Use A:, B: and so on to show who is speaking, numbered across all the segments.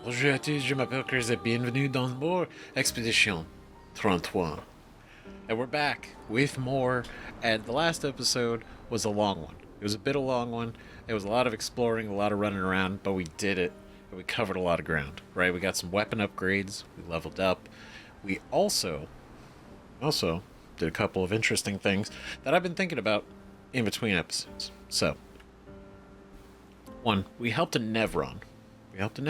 A: Bonjour à tous, je m'appelle Chris et bienvenue dans more Expedition 33. And we're back with more, and the last episode was a long one. It was a bit of a long one. It was a lot of exploring, a lot of running around, but we did it. And we covered a lot of ground, right? We got some weapon upgrades, we leveled up. We also did a couple of interesting things that I've been thinking about in between episodes. So, one, we helped a Nevron. We helped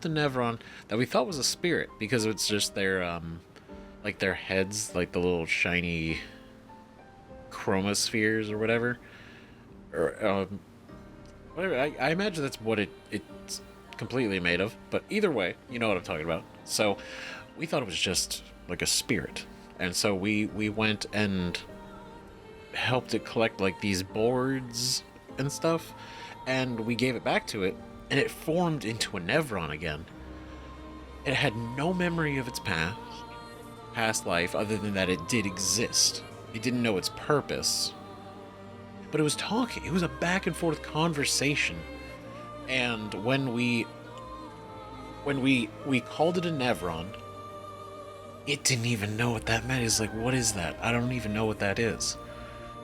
A: a Nevron that we thought was a spirit because it's just their like their heads, like the little shiny chromospheres or whatever. Or whatever. I imagine that's what it's completely made of. But either way, you know what I'm talking about. So we thought it was just like a spirit. And so we went and helped it collect like these boards and stuff, and we gave it back to it, and it formed into a Nevron again. It had no memory of its past life, other than that it did exist. It didn't know its purpose, but it was talking. It was a back and forth conversation, and when we called it a Nevron, it didn't even know what that meant. It's like, what is that? I don't even know what that is.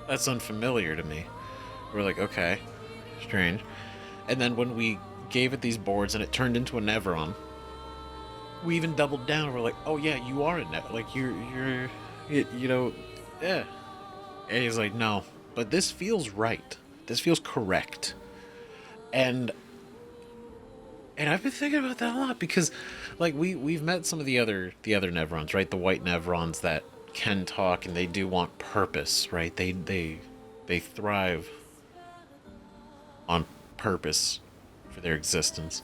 A: That's unfamiliar to me. We're like, okay, strange. And then when we gave it these boards and it turned into a Nevron, we even doubled down. We're like, oh yeah, you are a like you're yeah. And he's like, no, but this feels right. This feels correct. And I've been thinking about that a lot because, like, we've met some of the other Nevrons, right? The white Nevrons that can talk and they do want purpose, right? They thrive on purpose for their existence.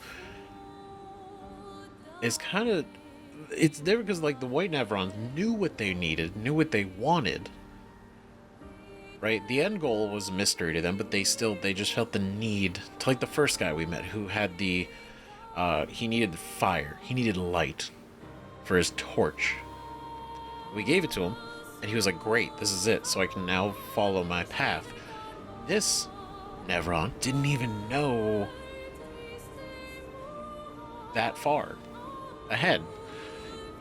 A: It's there because, like, the white Nevrons knew what they needed, knew what they wanted, right? The end goal was a mystery to them, but they just felt the need to, like the first guy we met who had the he needed fire, he needed light for his torch. We gave it to him, and he was like, great, this is it, so I can now follow my path. This Nevron didn't even know that far ahead.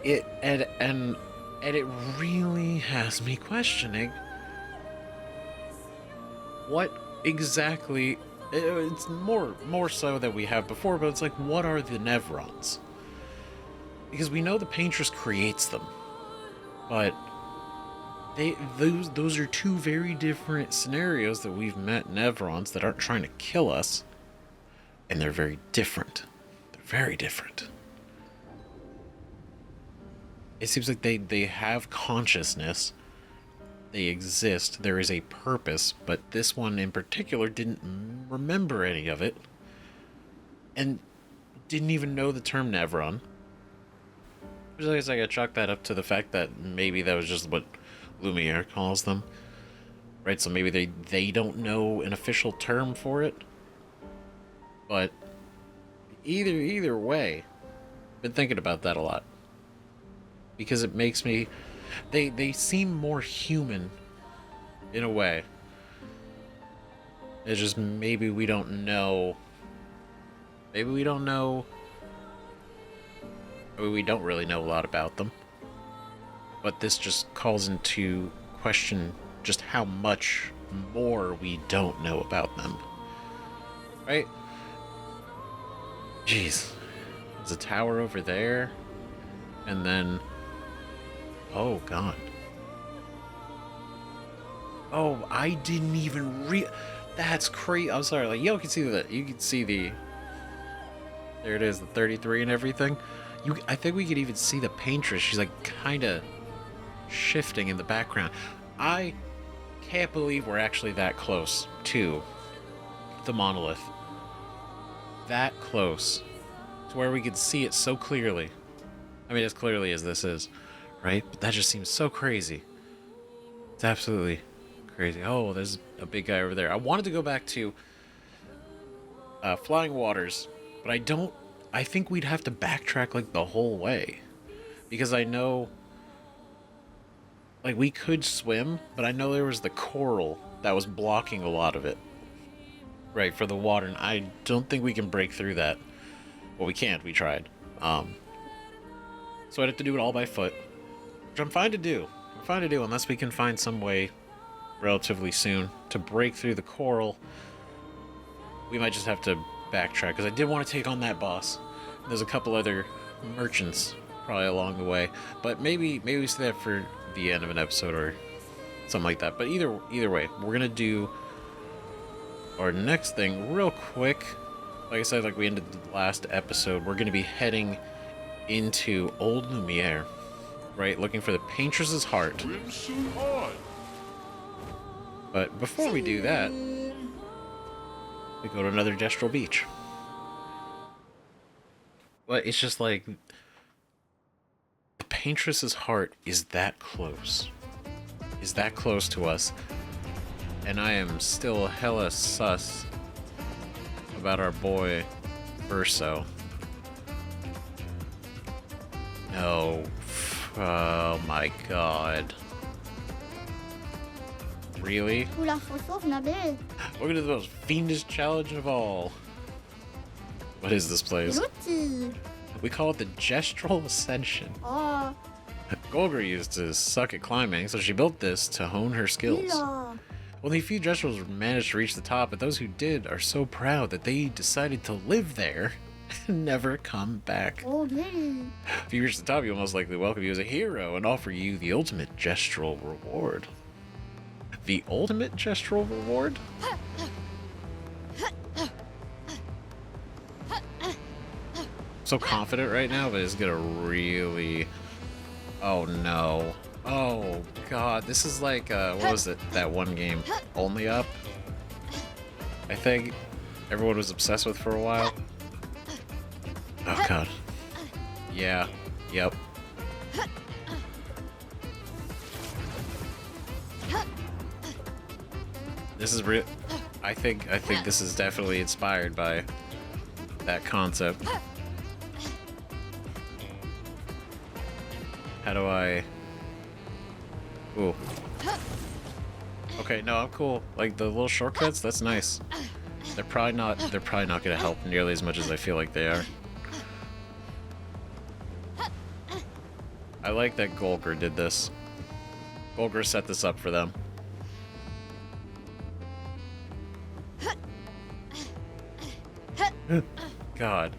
A: And it really has me questioning what exactly. It's more so than we have before, but it's like, what are the Nevrons? Because we know the Paintress creates them, but those are two very different scenarios that we've met Nevrons that aren't trying to kill us, and they're very different. They're very different. It seems like they have consciousness. They exist. There is a purpose, but this one in particular didn't remember any of it, and didn't even know the term Nevron. I guess I gotta chalk that up to the fact that maybe that was just what Lumiere calls them, right? So maybe they don't know an official term for it, but either way, I've been thinking about that a lot because it makes me. They seem more human in a way. It's just maybe we don't know. Maybe we don't know. I mean, we don't really know a lot about them. But this just calls into question just how much more we don't know about them. Right? Jeez. There's a tower over there. And then... oh, God. Oh, I didn't even that's crazy. I'm sorry. Like, you can see that. You can see the... there it is, the 33 and everything. I think we could even see the Paintress. She's, like, kind of shifting in the background. I can't believe we're actually that close to the monolith. That close to where we could see it so clearly. I mean, as clearly as this is. Right? But that just seems so crazy. It's absolutely crazy. Oh, there's a big guy over there. I wanted to go back to Flying Waters, but I think we'd have to backtrack like the whole way. Because I know, like, we could swim, but I know there was the coral that was blocking a lot of it. Right, for the water, and I don't think we can break through that Well, we can't. We tried. So I'd have to do it all by foot, which I'm fine to do. I'm fine to do unless we can find some way relatively soon to break through the coral. We might just have to backtrack, because I did want to take on that boss. There's a couple other merchants probably along the way, but maybe we say that for the end of an episode or something like that. But either way, we're gonna do our next thing real quick. Like I said, like we ended the last episode, we're gonna be heading into Old Lumiere, right? Looking for the Paintress's heart. But before we do that, we go to another Gestral Beach. But it's just like the Paintress's heart is that close. Is that close to us. And I am still hella sus about our boy Verso. No. Oh my god. Really? We're going to the most fiendish challenge of all. What is this place? We call it the Gestral Ascension. Oh. Golgar used to suck at climbing, so she built this to hone her skills. Only a few Gestrals managed to reach the top, but those who did are so proud that they decided to live there and never come back. If you reach the top, you'll most likely welcome you as a hero and offer you the ultimate Gestral reward. The ultimate Gestral reward? So confident right now, but it's gonna really... Oh no. Oh god, this is like, what was it, that one game? Only Up? I think everyone was obsessed with for a while. Oh god. Yeah. Yep. This is real. I think this is definitely inspired by that concept. How do I... Ooh. Okay, no, I'm cool. Like the little shortcuts, that's nice. They're probably not gonna help nearly as much as I feel like they are. I like that Golgar did this. Golgar set this up for them. God.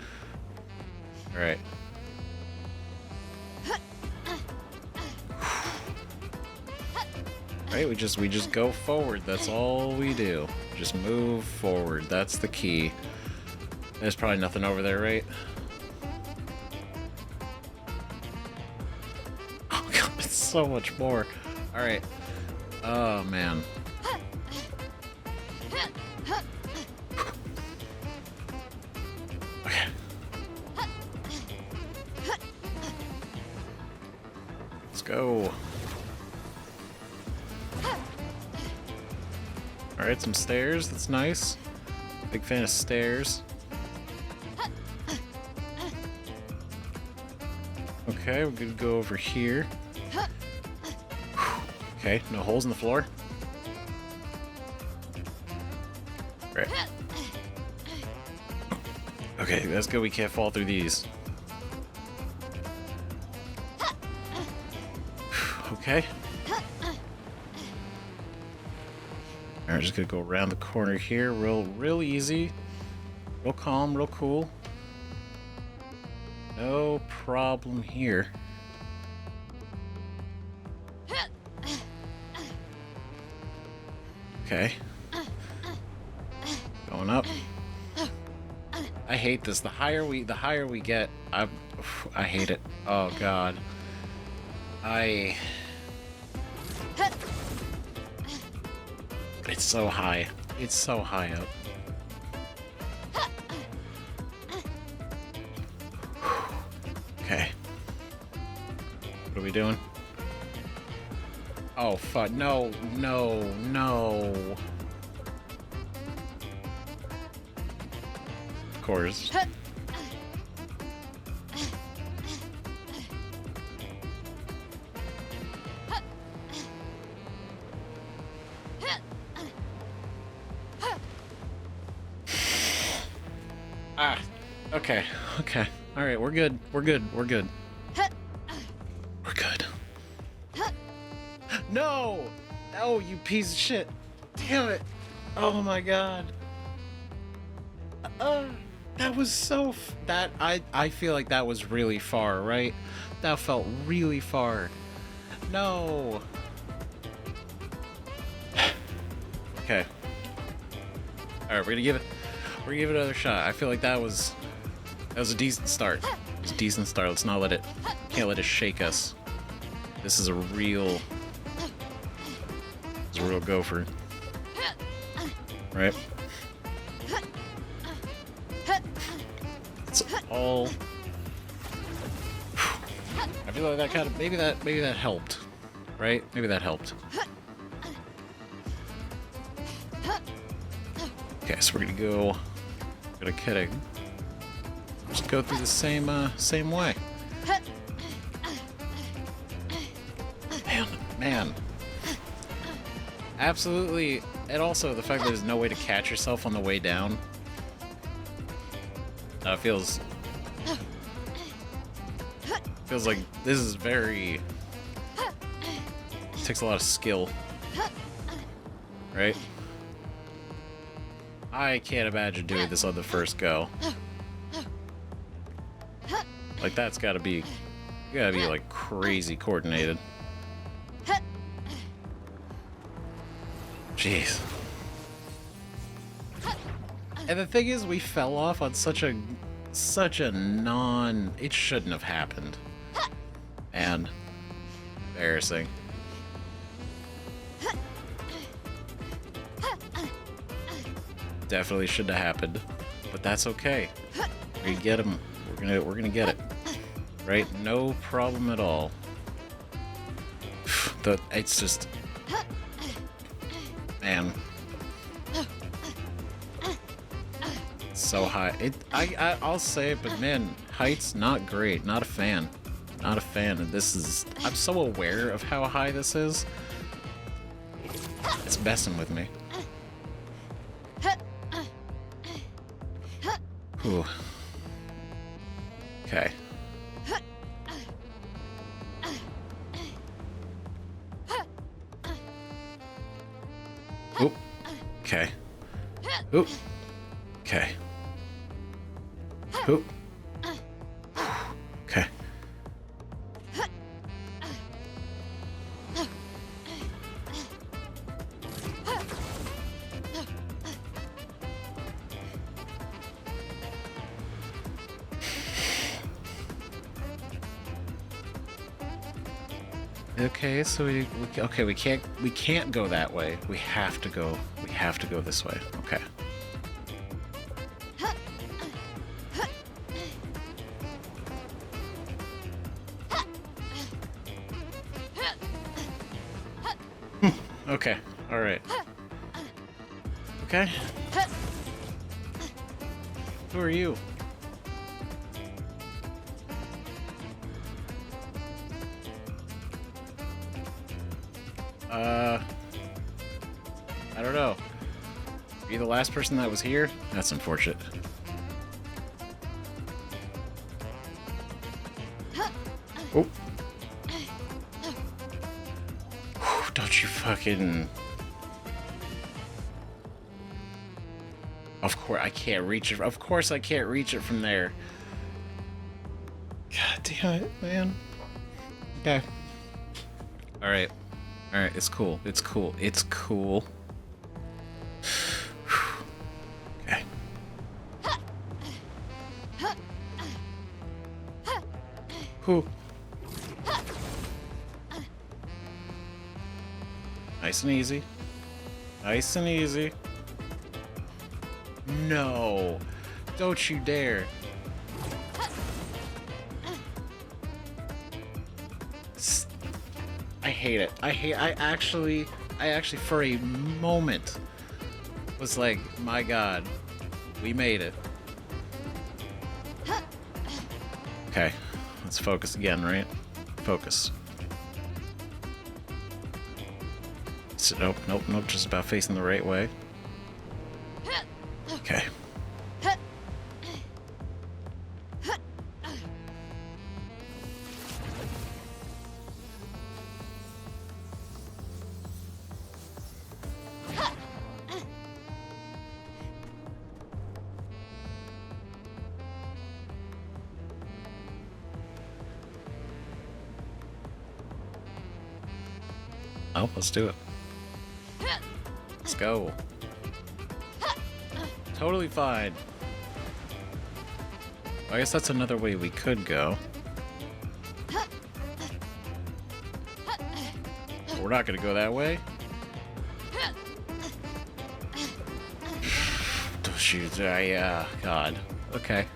A: Alright. Right, we just go forward. That's all we do. Just move forward. That's the key. There's probably nothing over there, right? Oh god, it's so much more. Alright. Oh man. Okay. Let's go. Alright, some stairs. That's nice. Big fan of stairs. Okay, we're gonna go over here. Okay, no holes in the floor. Right. Okay, that's good. We can't fall through these. Okay. Alright, just gonna go around the corner here, real easy, real calm, real cool. No problem here. Okay. Going up. I hate this. The higher we get, I hate it. Oh god. It's so high. It's so high up. Okay. What are we doing? Oh, fuck. No, no, no. Of course. Okay, okay. Alright, we're good. We're good. We're good. We're good. No! Oh, you piece of shit. Damn it. Oh my god. That was so... I feel like that was really far, right? That felt really far. No. Okay. Alright, we're gonna give it another shot. I feel like that was a decent start. It was a decent start. Let's not let it... Can't let it shake us. This is a real... It's a real gopher. Right? It's all... I feel like that kind of... Maybe that helped. Right? Maybe that helped. Okay, so we're gonna go... Just go through the same way. Man. Absolutely. And also the fact that there's no way to catch yourself on the way down. Feels like this is very... Takes a lot of skill. Right? I can't imagine doing this on the first go. Like, that's gotta be... You gotta be, like, crazy coordinated. Jeez. And the thing is, we fell off on such a non... It shouldn't have happened. And... Embarrassing. Definitely shouldn't have happened. But that's okay. We get him. We're gonna get it. Right? No problem at all. It's just... Man. So high. I'll say it, but man, heights, not great. Not a fan. Not a fan. And this is... I'm so aware of how high this is. It's messing with me. Whew. Okay. Oop. Okay. Oop. Okay. Oop. Okay. Okay, so we can't go that way. We have to go this way. Okay. Okay. All right. Okay. Who are you? I don't know. Are you the last person that was here? That's unfortunate. Oh. Don't you fucking... Of course I can't reach it. Of course I can't reach it from there. God damn it, man. Okay. Alright. Alright, it's cool. It's cool. It's cool. Okay. Whew. Nice and easy. Nice and easy. No. Don't you dare. I hate it. I actually for a moment was like, my God, we made it. Okay, let's focus again, right? Focus. So, nope, just about facing the right way. Okay. Oh, let's do it. Let's go. Totally fine. I guess that's another way we could go. But we're not gonna go that way. Oh, shoot. Yeah, God. Okay.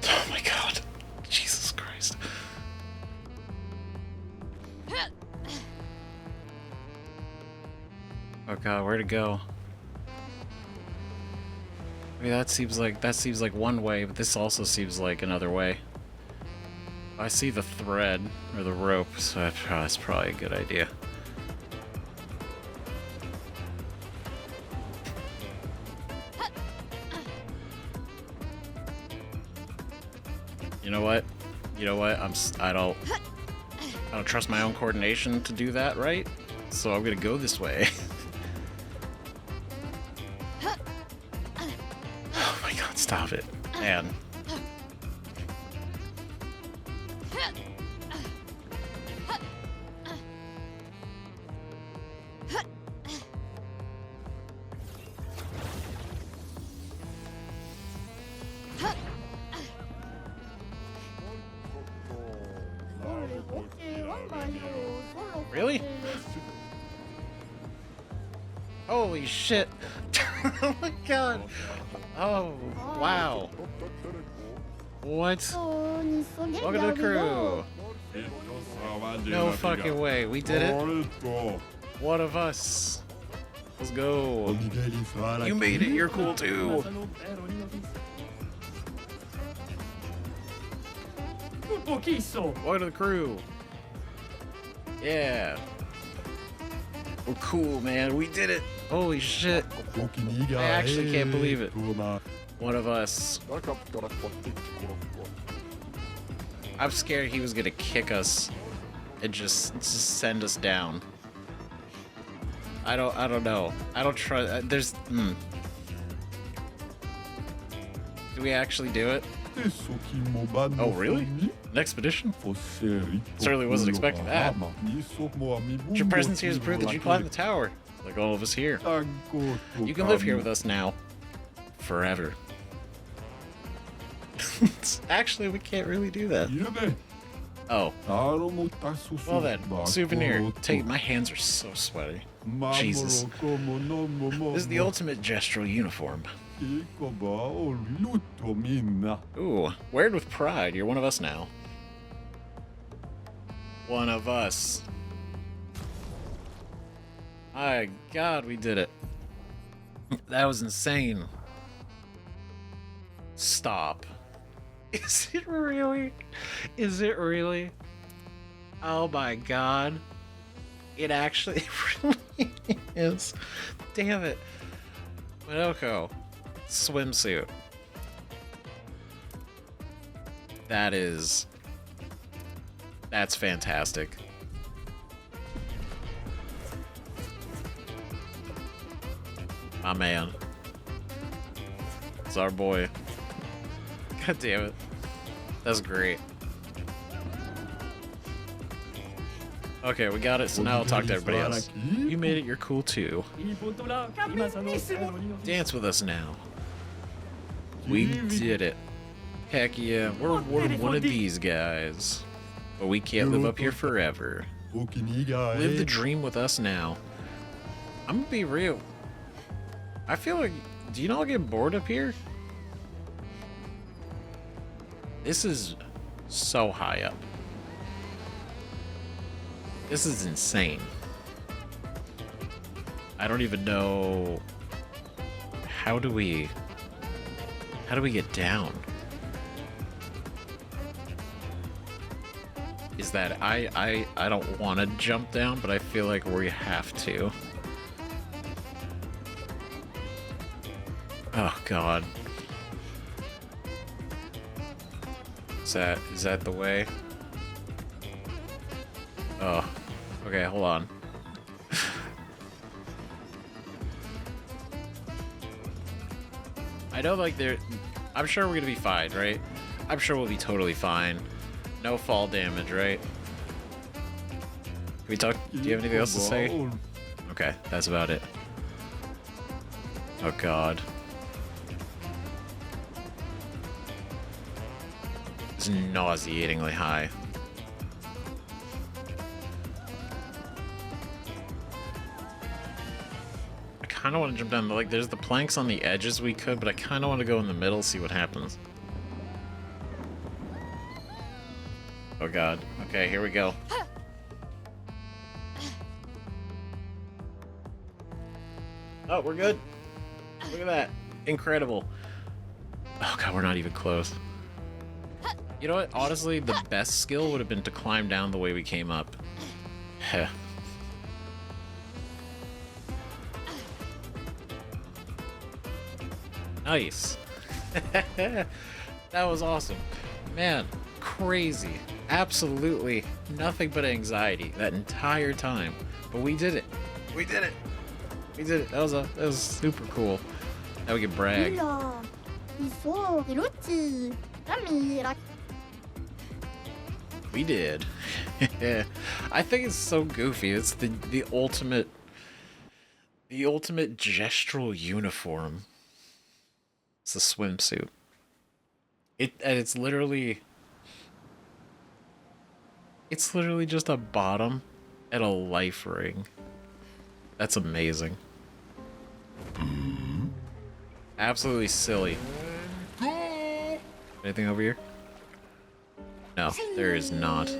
A: Oh my God. Jesus Christ. Oh God, where'd it go? I mean, that seems like one way, but this also seems like another way. I see the thread or the rope, so that's probably a good idea. You know what? You know what? I don't trust my own coordination to do that, right? So I'm gonna go this way. Oh my God! Stop it, man. Really? Holy shit. Oh my God. Oh, wow. What? Welcome to the crew. No fucking way. We did it. One of us. Let's go. You made it. You're cool too. Welcome to the crew. Yeah. We're cool, man. We did it. Holy shit. I actually can't believe it. One of us. I'm scared he was gonna kick us and just send us down. I don't know. I don't trust. Do we actually do it? Oh, really? An expedition? Certainly wasn't expecting that. Your presence here is proof that you climbed the tower, like all of us here. You can live here with us now. Forever. Actually, we can't really do that. Oh. Well then, souvenir. Take my hands are so sweaty. Jesus. This is the ultimate Gestral uniform. Ooh, wear it with pride. You're one of us now. One of us. My God, we did it. That was insane. Stop. Is it really? Is it really? Oh my God. It actually really is. Damn it. Minoko. Swimsuit. That's fantastic. My man. It's our boy. God damn it. That's great. Okay, we got it, so now I'll talk to everybody else. You made it, you're cool too. Dance with us now. We did it. Heck yeah, we're one of these guys. But we can't live up here forever. Live the dream with us now. I'm gonna be real. I feel like, do you not get bored up here? This is So high up. This is insane. I don't even know... How do we get down? Is that... I don't want to jump down, but I feel like we have to. Oh, God. Is that the way? Oh. Okay, hold on. I know, like, I'm sure we're gonna be fine, right? I'm sure we'll be totally fine. No fall damage, right? Can we talk? Do you have anything else to say? Okay, that's about it. Oh, God. It's nauseatingly high. I kind of want to jump down. Like, there's the planks on the edges we could, but I kind of want to go in the middle, see what happens. Oh, God. Okay, here we go. Oh, we're good. Look at that. Incredible. Oh, God, we're not even close. You know what? Honestly, the best skill would have been to climb down the way we came up. Heh. Nice. That was awesome. Man, crazy. Absolutely nothing but anxiety that entire time. But we did it. We did it. We did it. That was super cool. Now we can brag. We did. I think it's so goofy. It's the ultimate Gestral uniform. It's a swimsuit. It's literally just a bottom and a life ring. That's amazing. Absolutely silly. Anything over here? No, there is not.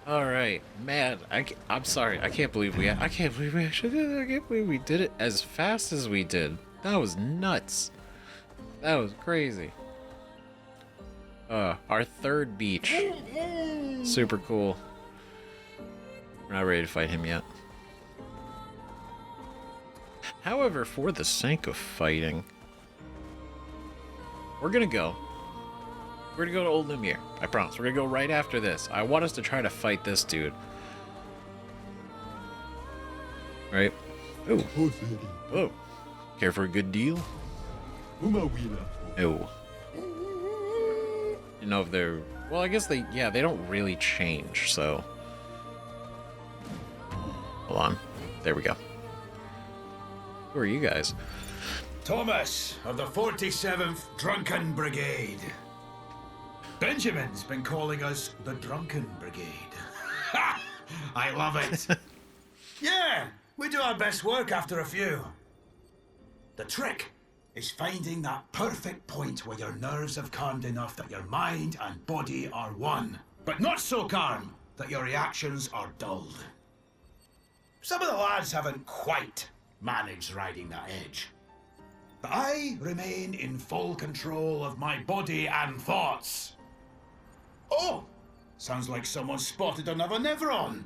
A: All right, man. I'm sorry. I can't believe we actually did it. I can't believe we did it as fast as we did. That was nuts. That was crazy. Our third beach. Super cool. We're not ready to fight him yet. However, for the sake of fighting, we're gonna go to Old Lumiere. I promise. We're gonna go right after this. I want us to try to fight this dude. Right? Oh. Oh. Care for a good deal? Oh. You know if they're... Well, I guess they don't really change, so... Hold on. There we go. Who are you guys?
B: Thomas of the 47th Drunken Brigade. Benjamin's been calling us the Drunken Brigade. Ha! I love it. Yeah, we do our best work after a few. The trick is finding that perfect point where your nerves have calmed enough that your mind and body are one, but not so calm that your reactions are dulled. Some of the lads haven't quite managed riding that edge. But I remain in full control of my body and thoughts. Oh, sounds like someone spotted another Nevron.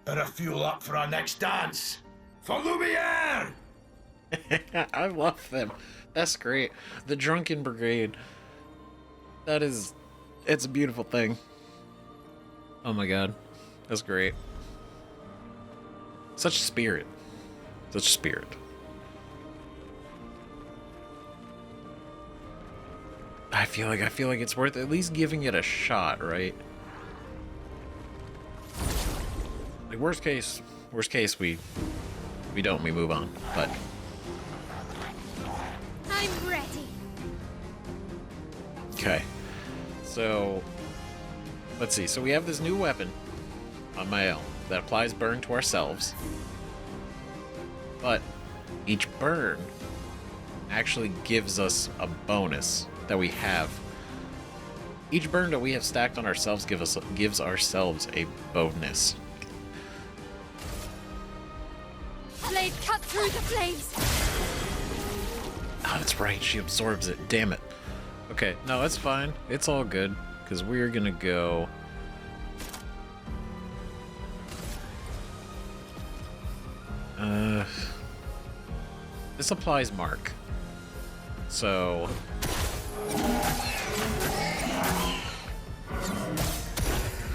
B: Better fuel up for our next dance. For Lumiere!
A: I love them. That's great. The Drunken Brigade. It's a beautiful thing. Oh my god. That's great. Such spirit. Such spirit. I feel like it's worth at least giving it a shot, right? Like worst case we move on, but
C: I'm ready.
A: okay. So let's see. So we have this new weapon on my L that applies burn to ourselves. But each burn actually gives us a bonus that we have Each burn that we have stacked on ourselves gives ourselves a bonus.
C: Blade cut through the flames.
A: Oh, that's right. She absorbs it. Damn it. Okay, no, that's fine. It's all good because we're gonna go. This applies mark. So.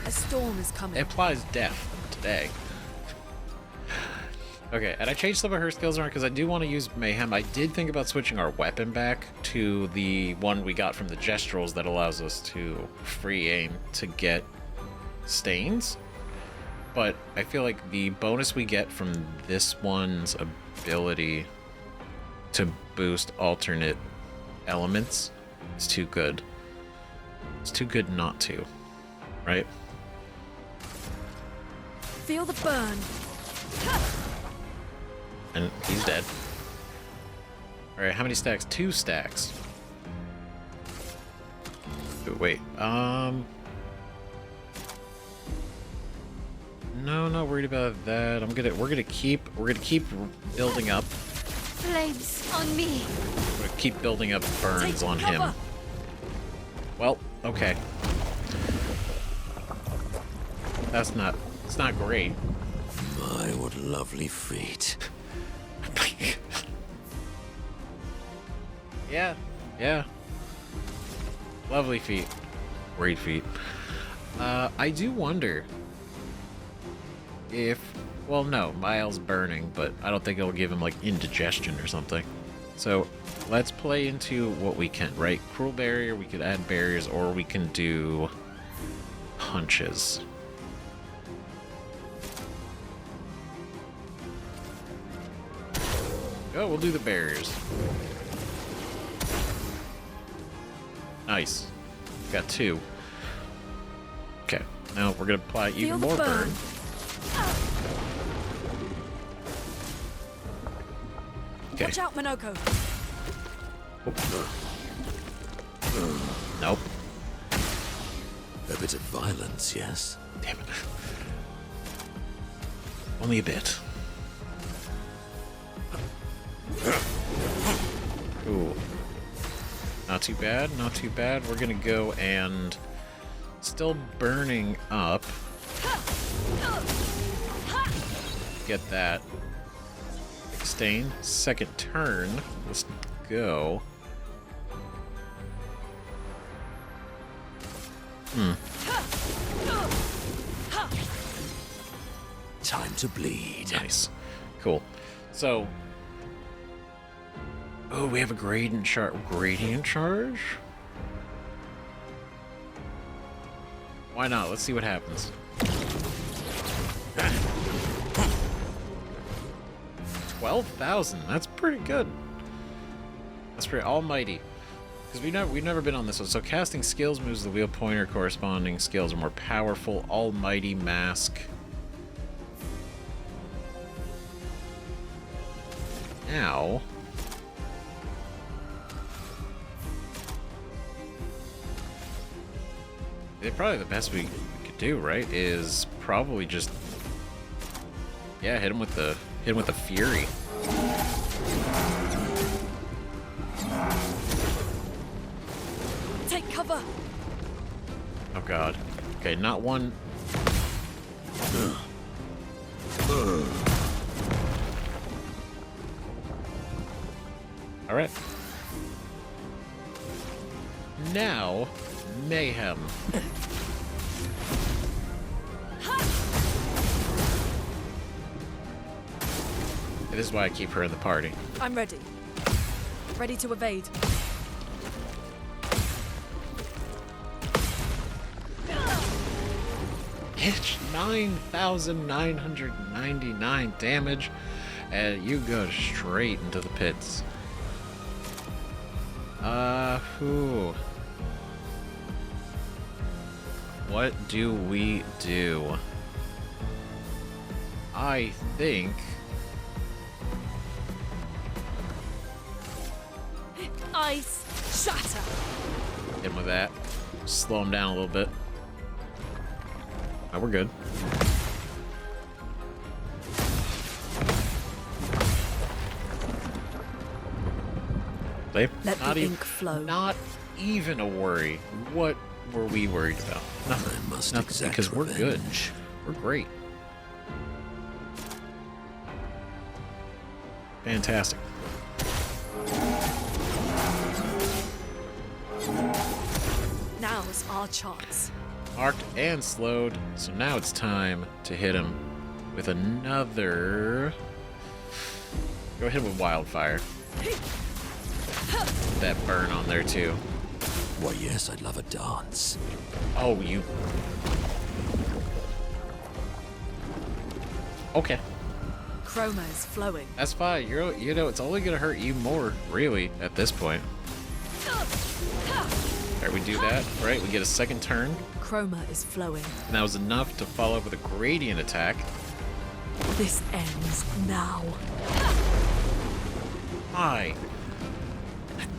C: A storm is coming.
A: It applies death today. Okay, and I changed some of her skills around because I do want to use Mayhem. I did think about switching our weapon back to the one we got from the Gestrals that allows us to free aim to get stains. But I feel like the bonus we get from this one's ability to boost alternate elements is too good. It's too good not to, right?
C: Feel the burn.
A: And he's dead. Alright, how many stacks? 2 stacks. Ooh, wait, no, not worried about that. We're gonna keep building up.
C: Flames on me.
A: We're gonna keep building up burns
C: Take
A: on
C: cover.
A: him. Well, okay. It's not great.
D: My, what lovely feet.
A: Yeah. Lovely feet. Great feet. I do wonder if... Well, no, Miles burning, but I don't think it'll give him, like, indigestion or something. So, let's play into what we can, right? Cruel barrier, we could add barriers, or we can do punches. Oh, we'll do the barriers. Nice. Got 2. Okay, now we're gonna apply even more burn. Okay.
C: Watch out, Minoko.
A: Nope.
D: A bit of violence, yes?
A: Damn it. Only a bit. Ooh. Not too bad, not too bad. We're gonna go and... Still burning up. Get that. Stain. Second turn. Let's go.
D: Time to bleed.
A: Nice. Cool. So... Oh, we have a gradient charge. Gradient charge? Why not? Let's see what happens. 12,000. That's pretty good. That's pretty almighty. Because we've never been on this one. So casting skills moves the wheel pointer corresponding skills are more powerful. Almighty mask. Now. Probably the best we could do, right? Is probably just hit him with the fury.
C: Take cover.
A: Oh god. Okay, not one. All right. Now, mayhem. This is why I keep her in the party.
C: I'm ready. Ready to evade.
A: It's 9,999 damage, and you go straight into the pits. Whew. What do we do? I think...
C: Ice shatter.
A: Hit him with that. Slow him down a little bit. Oh, we're good. They
C: Let the ink flow.
A: Not even a worry. What were we worried about? Nothing.
D: I must
A: Nothing,
D: exact
A: because we're good.
D: revenge.
A: We're great. Fantastic.
C: Now's our chance.
A: Marked and slowed, so now it's time to hit him with another. Go hit him with wildfire. That burn on there too.
D: Why, yes, I'd love a dance.
A: Oh, you. Okay,
C: Chroma is flowing.
A: that's fine. You know, it's only gonna hurt you more, really, at this point. Alright, we do that, right? We get a second turn,
C: Chroma is flowing.
A: and that was enough to follow up with a gradient attack.
C: This ends now.
A: My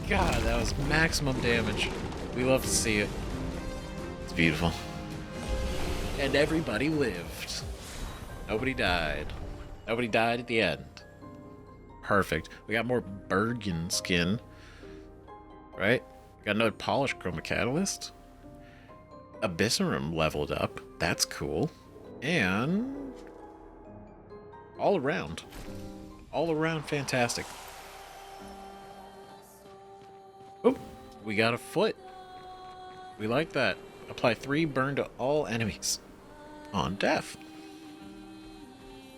A: God, that was maximum damage. We love to see it. It's beautiful. And everybody lived. Nobody died. Nobody died at the end. Perfect. We got more Bergen skin. Right? Got another polished chroma catalyst. Abyssarum leveled up. That's cool. And all around fantastic. Oh, we got a foot. We like that. Apply 3 burn to all enemies on death.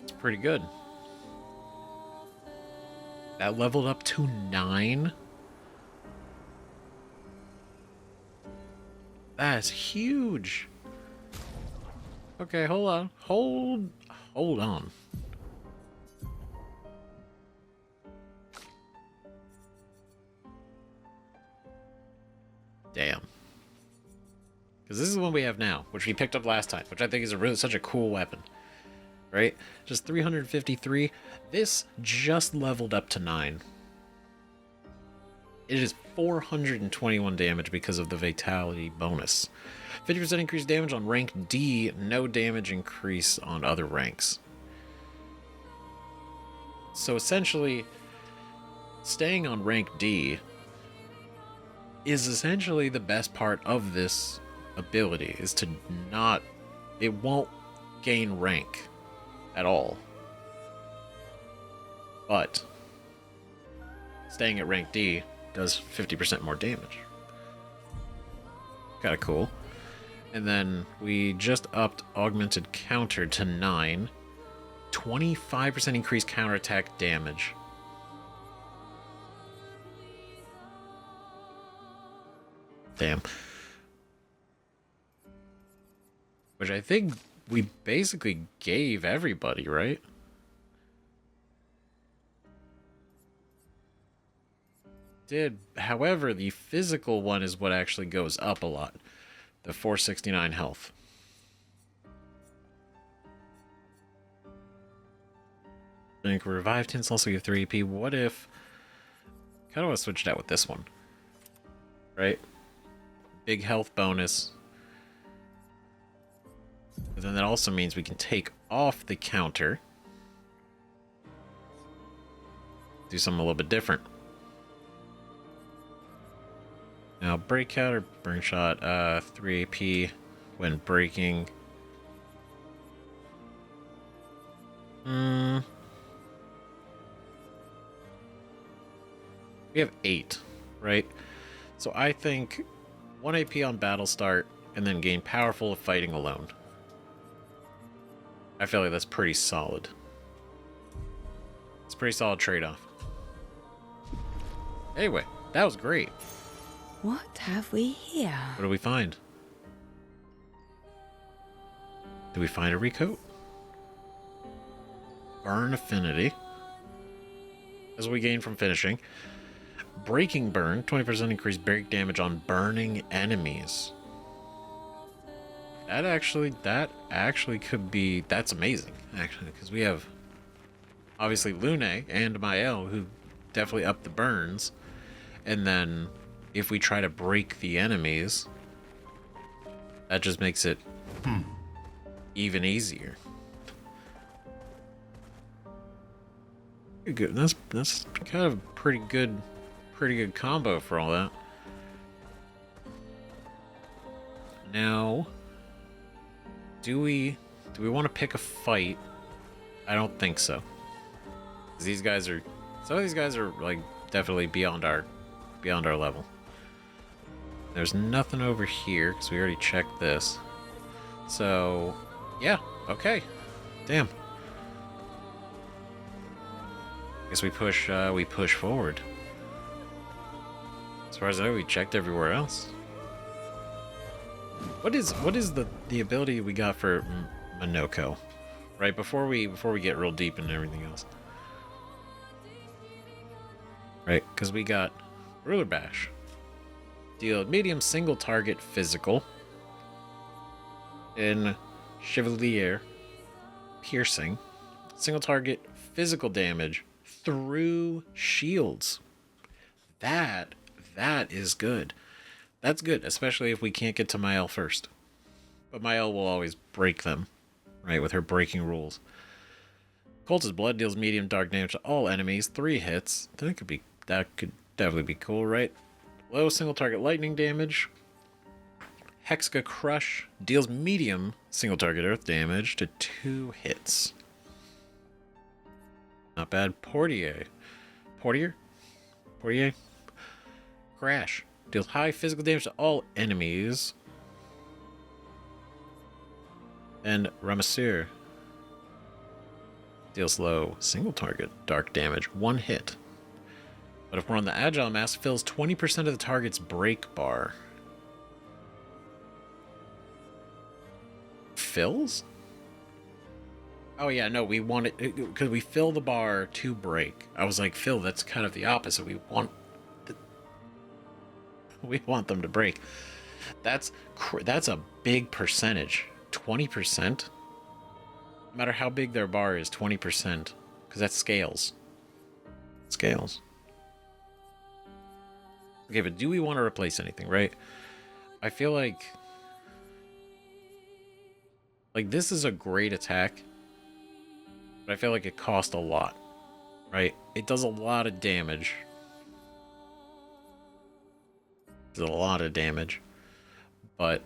A: It's pretty good. That leveled up to 9. That's huge. Okay, hold on. Hold on. Damn. Because this is the one we have now, which we picked up last time, which I think is such a cool weapon. Right? Just 353. This just leveled up to 9. It is 421 damage because of the Vitality bonus. 50% increased damage on rank D, no damage increase on other ranks. So essentially, staying on rank D is essentially the best part of this ability, is to not... It won't gain rank at all. But staying at rank D does 50% more damage. Kinda cool. And then we just upped Augmented Counter to 9. 25% increased counterattack damage. Damn. Which I think we basically gave everybody, right? Did. However, the physical one is what actually goes up a lot. The 469 health. I think revived hints also give 3 AP. What if... kind of want to switch it out with this one. Right? Big health bonus. But then that also means we can take off the counter. Do something a little bit different. Now, break counter, burn shot, 3 AP when breaking. We have 8, right? So I think 1 AP on battle start, and then gain powerful if fighting alone. I feel like that's pretty solid. It's a pretty solid trade-off. Anyway, that was great.
E: What have we here?
A: What do we find? Do we find a recoat? Burn affinity. As we gain from finishing. Breaking burn, 20% increased break damage on burning enemies. That actually could be... That's amazing, actually, because we have obviously Lune and Mael, who definitely up the burns. And then if we try to break the enemies, That just makes it even easier. Good. That's kind of a pretty good combo for all that. Now, do we want to pick a fight? I don't think so. 'Cause these guys are, some of these guys are like definitely beyond our level. There's nothing over here because we already checked this. So, yeah, okay, damn. Guess we push forward. As far as I know, we checked everywhere else. What is the ability we got for Minoko? Right before we get real deep into everything else. Right, because we got Ruler Bash. Deal medium single target physical. In Chevalier piercing. Single target physical damage through shields. That is good. That's good, especially if we can't get to Mael first. But Mael will always break them, right, with her breaking rules. Cultist Blood deals medium dark damage to all enemies, 3 hits. That could definitely be cool, right? Low single target lightning damage. Hexka Crush deals medium single target earth damage to 2 hits. Not bad. Portier. Crash deals high physical damage to all enemies. And Ramasur deals low single target dark damage, 1 hit. But if we're on the Agile Mask, fills 20% of the target's break bar. Fills? Oh yeah, no, we want it because we fill the bar to break. I was like, Phil, that's kind of the opposite. We want them to break. That's a big percentage. 20%. No matter how big their bar is, 20%, because that scales. Scales. Okay, but do we want to replace anything, right? I feel like this is a great attack, but I feel like it costs a lot, right? It does a lot of damage. It does a lot of damage, but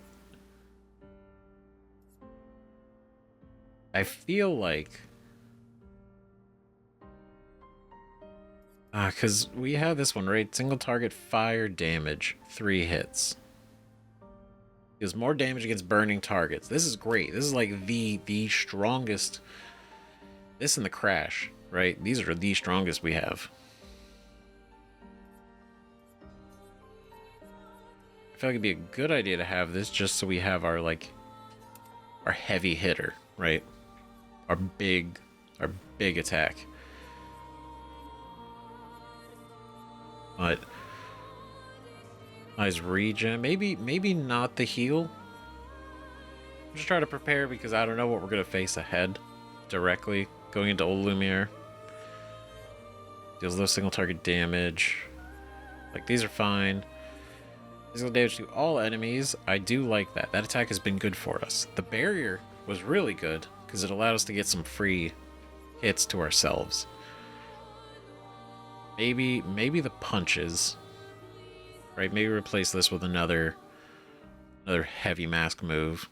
A: I feel like because we have this one, right? Single target fire damage, 3 hits. Deals more damage against burning targets. This is great. This is like the strongest. This and the Crash, right? These are the strongest we have. I feel like it'd be a good idea to have this just so we have our heavy hitter, right? Our big attack. But nice regen. Maybe not the heal. I'm just trying to prepare because I don't know what we're gonna face ahead directly going into Old Lumiere. Deals low single target damage. Like, these are fine. Physical damage to all enemies. I do like that. That attack has been good for us. The barrier was really good because it allowed us to get some free hits to ourselves. Maybe the punches. Right? Maybe replace this with another heavy mask move.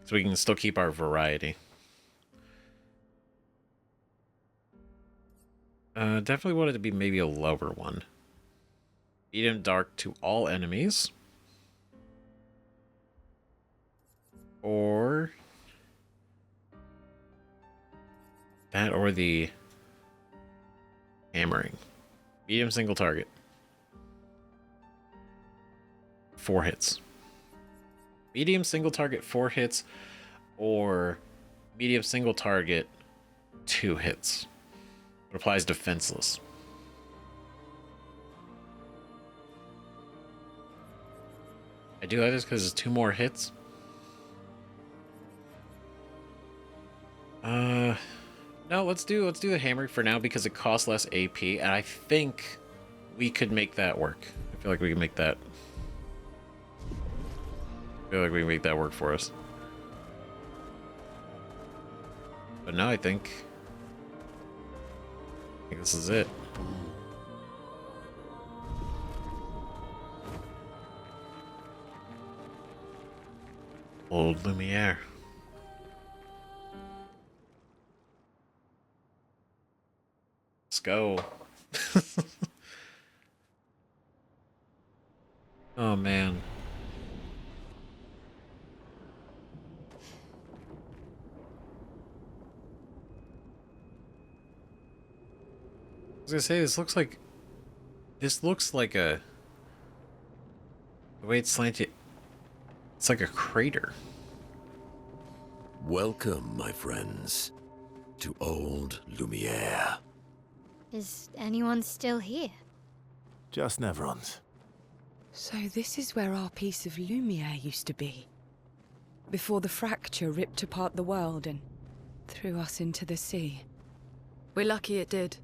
A: So we can still keep our variety. Definitely wanted to be maybe a lower one. Medium dark to all enemies. Or that, or the hammering. Medium single target. 4 hits. Medium single target 4 hits, or medium single target 2 hits. It applies defenseless. I do like this because it's 2 more hits. No, let's do the hammering for now because it costs less AP, and I think we could make that work. I feel like we can make that feel like we can make that work for us. But no, I think this is it. Old Lumiere. Let's go. Oh man. I was gonna say this looks like a, the way it's slanted, it's like a crater.
D: Welcome, my friends, to Old Lumiere.
F: Is anyone still here?
G: Just Nevrons.
E: So this is where our piece of Lumiere used to be. Before the fracture ripped apart the world and threw us into the sea.
C: We're lucky it did.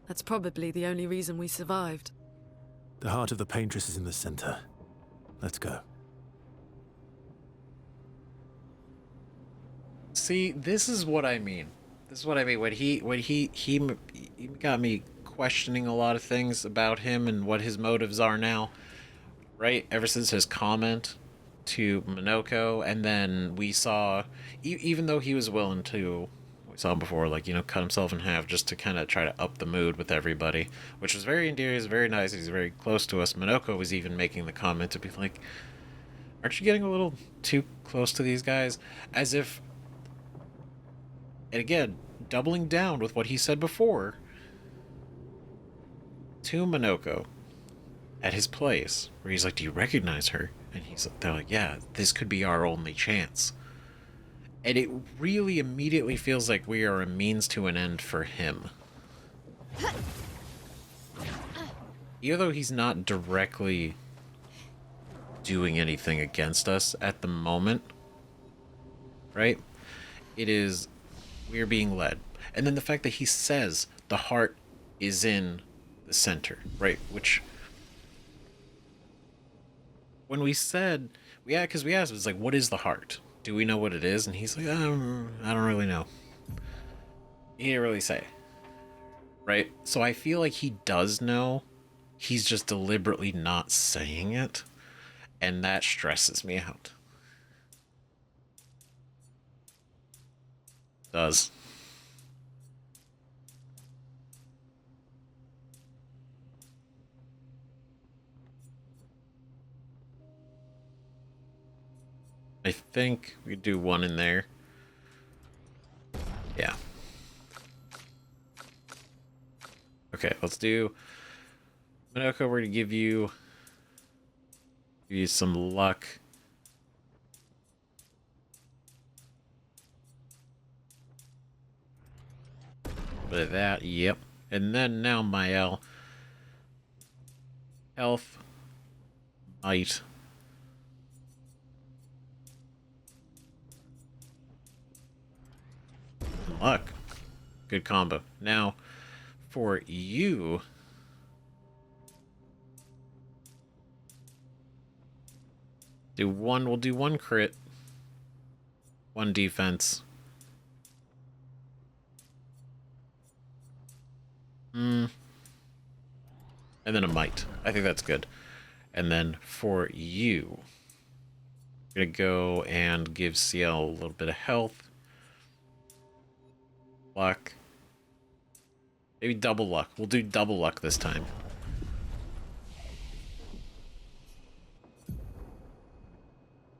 C: That's probably the only reason we survived.
G: The heart of the Paintress is in the center. Let's go.
A: See, this is what I mean. This is what I mean when he got me questioning a lot of things about him and what his motives are now. Right? Ever since his comment to Minoko, and then we saw, even though he was willing to, we saw him before, like, you know, cut himself in half just to kind of try to up the mood with everybody, which was very endearing, was very nice, he's very close to us. Minoko was even making the comment to be like, aren't you getting a little too close to these guys? As if, and again, doubling down with what he said before, to Minoko, at his place, where he's like, do you recognize her? And they're like, yeah, this could be our only chance. And it really immediately feels like we are a means to an end for him. Even though he's not directly doing anything against us at the moment, right? It is, we're being led. And then the fact that he says the heart is in the center, right? Which, when we said, because we asked, it's like, what is the heart? Do we know what it is? And he's like, I don't really know. He didn't really say. Right? So I feel like he does know. He's just deliberately not saying it. And that stresses me out. Does. I think we could do one in there. Yeah. Okay, let's do Minoko. We're gonna give you some luck. Bit of that, yep. And then now Mael. Health. Might. Luck. Good combo. Now, for you, we'll do one crit, one defense. And then a might. I think that's good. And then for you, I'm gonna go and give CL a little bit of health. Luck. Maybe double luck. We'll do double luck this time.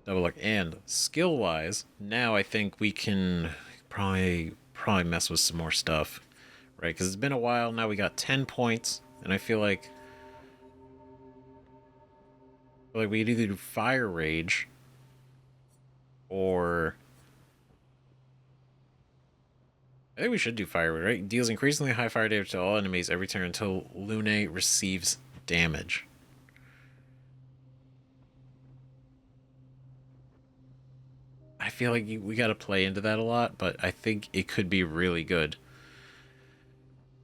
A: Double luck. And skill-wise, now I think we can probably mess with some more stuff. Right? Because it's been a while. Now we got 10 points. And I feel like we could either do Fire Rage or... I think we should do Fire Rage, right? Deals increasingly high fire damage to all enemies every turn until Lune receives damage. I feel like we got to play into that a lot, but I think it could be really good.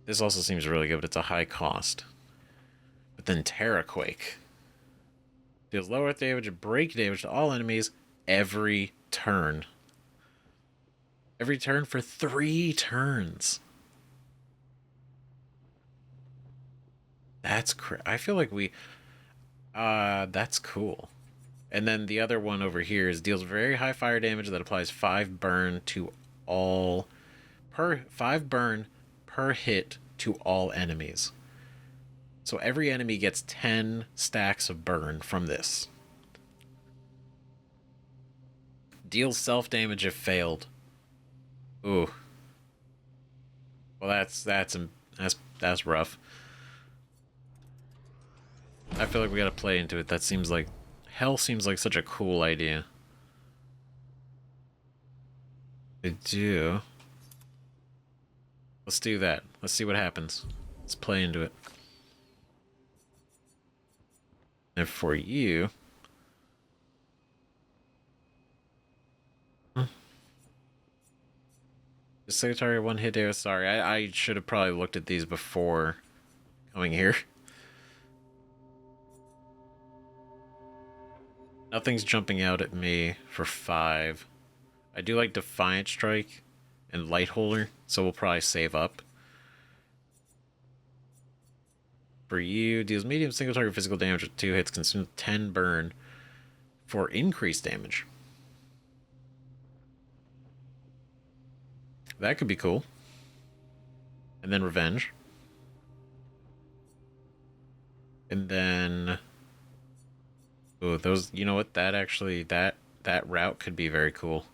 A: This also seems really good, but it's a high cost. But then Terraquake. Deals lower earth damage and break damage to all enemies every turn. Every turn for 3 turns. That's I feel like we... that's cool. And then the other one over here is deals very high fire damage that applies 5 burn to all... 5 burn per hit to all enemies. So every enemy gets 10 stacks of burn from this. Deals self-damage if failed. Ooh. Well, that's rough. I feel like we gotta play into it. That seems like... Hell seems like such a cool idea. I do. Let's do that. Let's see what happens. Let's play into it. And for you... Just say target 1 hit there. Sorry, I should have probably looked at these before coming here. Nothing's jumping out at me for 5. I do like Defiant Strike and Light Holder, so we'll probably save up. For you, deals medium single target physical damage with 2 hits, consumes 10 burn for increased damage. That could be cool. And then Revenge. And then... Ooh, those... You know what? That actually... That route could be very cool.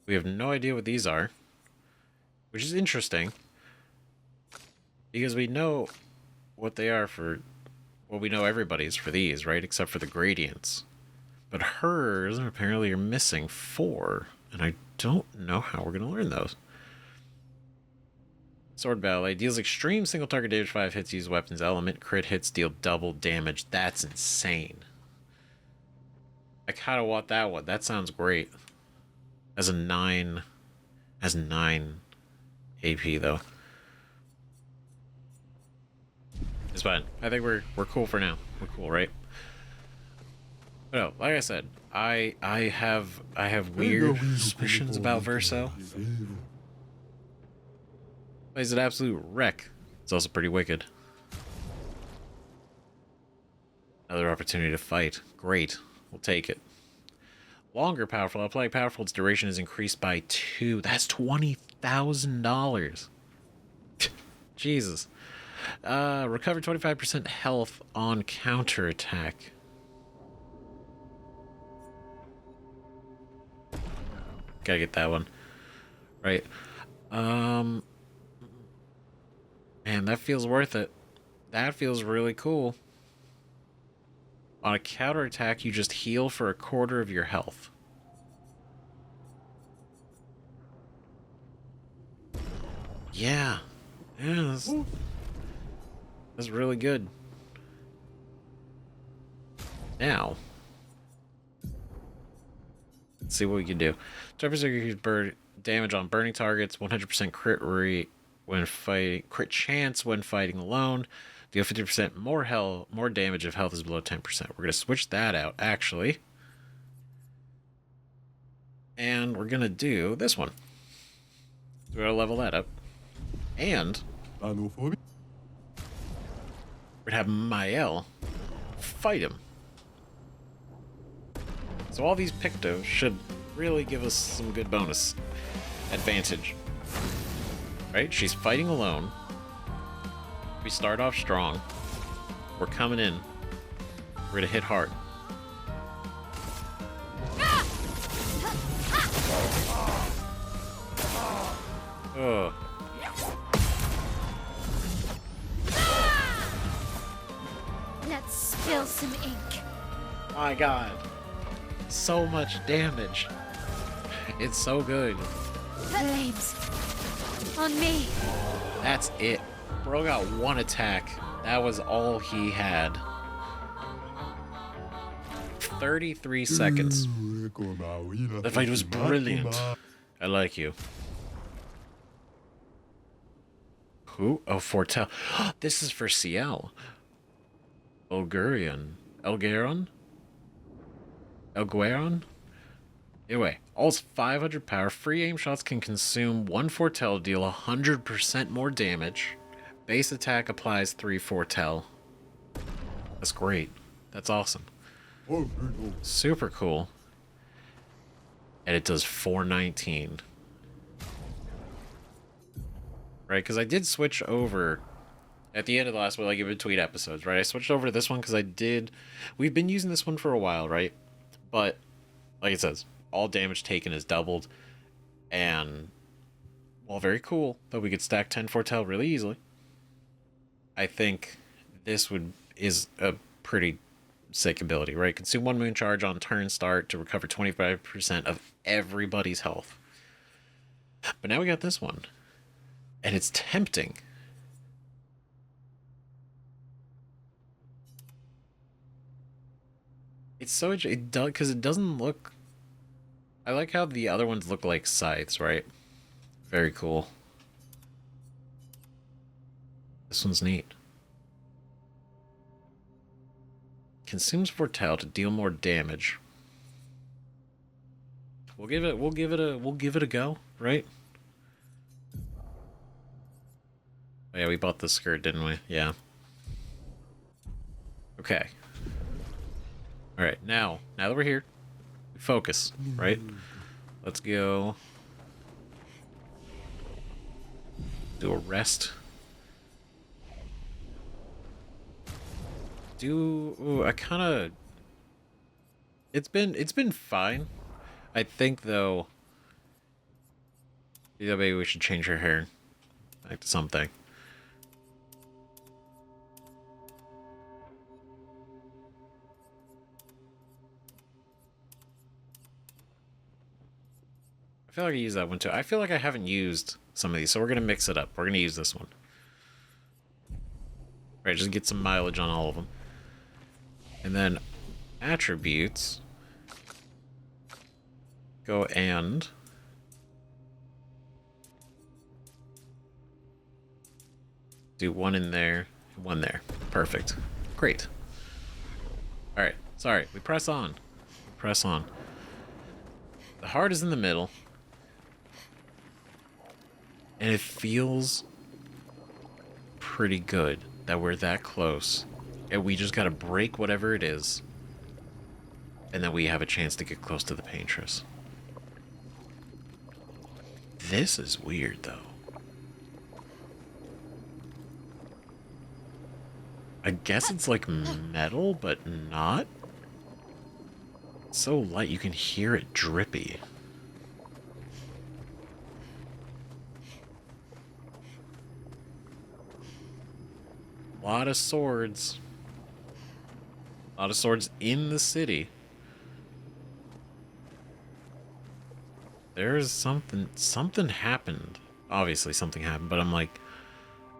A: We have no idea what these are. Which is interesting. Because we know what they are for... Well, we know everybody's for these, right? Except for the gradients. But hers, apparently, are missing 4. And I don't know how we're going to learn those. Sword Ballet. Deals extreme single target damage, 5 hits, use weapons element. Crit hits deal double damage. That's insane. I kind of want that one. That sounds great. As a 9... As 9 AP, though. It's fine. I think we're cool for now. We're cool, right? But no, like I said, I have weird suspicions about Verso. He's an absolute wreck. It's also pretty wicked. Another opportunity to fight. Great. We'll take it. Longer powerful. Applying powerful, its duration is increased by 2. That's $20,000. Jesus. Recover 25% health on counterattack. Gotta get that one. Right. Man, that feels worth it. That feels really cool. On a counterattack, you just heal for a quarter of your health. Yeah. Yeah, that's really good. Now, let's see what we can do. 20% damage on burning targets, 100% crit rate when fighting, crit chance when fighting alone. Deal 50% more damage if health is below 10%. We're gonna switch that out, actually. And we're gonna do this one. So we're gonna level that up. And we're gonna have Mael fight him. So all these Pictos should really give us some good bonus advantage. Right? She's fighting alone. We start off strong. We're coming in. We're gonna hit hard. Oh.
F: Let's spill some ink.
A: My God. So much damage. It's so good.
F: Flames. On me.
A: That's it. Bro got one attack. That was all he had. 33 seconds. The fight was brilliant. I like you. Who? Oh, Fortel. This is for CL. Elgarion. El Gueron? Anyway, all's 500 power. Free aim shots can consume 1 foretell, deal 100% more damage. Base attack applies 3 foretell. That's great. That's awesome. Super cool. And it does 419. Right, because I did switch over at the end of the last one, like in between episodes, right? I switched over to this one because we've been using this one for a while, right? But, like it says, all damage taken is doubled. And, while very cool that we could stack 10 foretell really easily, I think this is a pretty sick ability, right? Consume 1 moon charge on turn start to recover 25% of everybody's health. But now we got this one. And it's tempting. It's so it does because it doesn't look. I like how the other ones look like scythes, right? Very cool. This one's neat. Consumes foretell to deal more damage. We'll give it a go, right? Oh, yeah, we bought the skirt, didn't we? Yeah. Okay. Alright, now that we're here, focus, right? Let's go do a rest. I kinda... It's been fine. I think, though, maybe we should change her hair back to something. I feel like I used that one too. I feel like I haven't used some of these, so we're going to mix it up. We're going to use this one. Right, just get some mileage on all of them. And then attributes. Go and... do one in there, one there. Perfect. Great. Alright, sorry. We press on. Press on. The heart is in the middle. And it feels pretty good that we're that close. And we just gotta break whatever it is. And then we have a chance to get close to the Paintress. This is weird, though. I guess it's like metal, but not. It's so light you can hear it drippy. A lot of swords. A lot of swords in the city. There's something happened. Obviously something happened, but I'm like,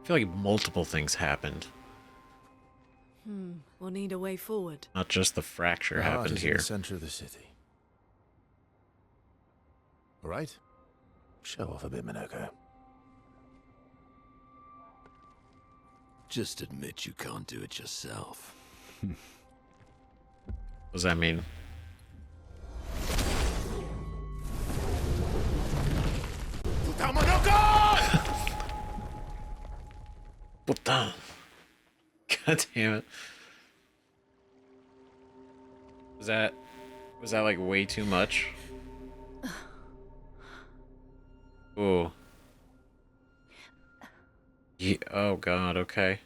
A: I feel like multiple things happened.
C: We'll need a way forward.
A: Not just the fracture happened
G: In
A: here.
G: the center of the city. All right. Show off a bit, Minoko.
D: Just admit you can't do it yourself.
A: What does that mean? Putain. God damn it. Was that like way too much? Ooh. Yeah, oh god, okay.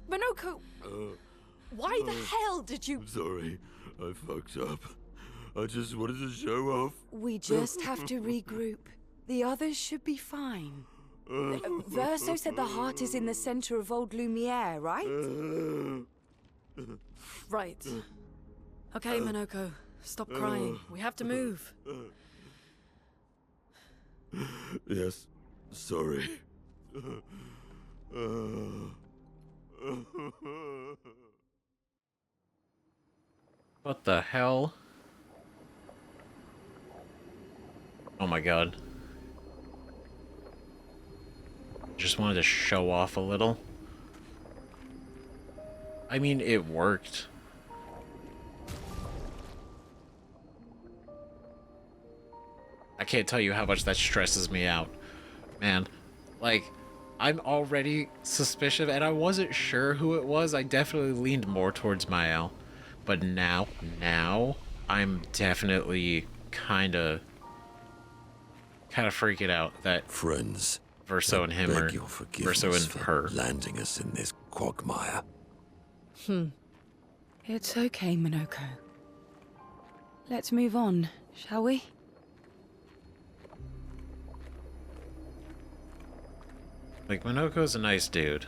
E: Minoko! Why the hell did you...
D: Sorry, I fucked up. I just wanted to show off.
E: We just have to regroup. The others should be fine. Verso said the heart is in the center of Old Lumiere, right?
C: Right. Okay, Minoko. Stop crying. We have to move.
D: Yes, sorry.
A: What the hell? Oh my god. Just wanted to show off a little. I mean, it worked. I can't tell you how much that stresses me out. Man, like, I'm already suspicious, and I wasn't sure who it was. I definitely leaned more towards Mael. But now, I'm definitely kind of freaking out that
D: Friends,
A: Verso and him are
D: beg your forgiveness
A: Verso and
D: for
A: her.
D: landing us in this quagmire.
E: It's okay, Minoko. Let's move on, shall we?
A: Like, Minoko's a nice dude,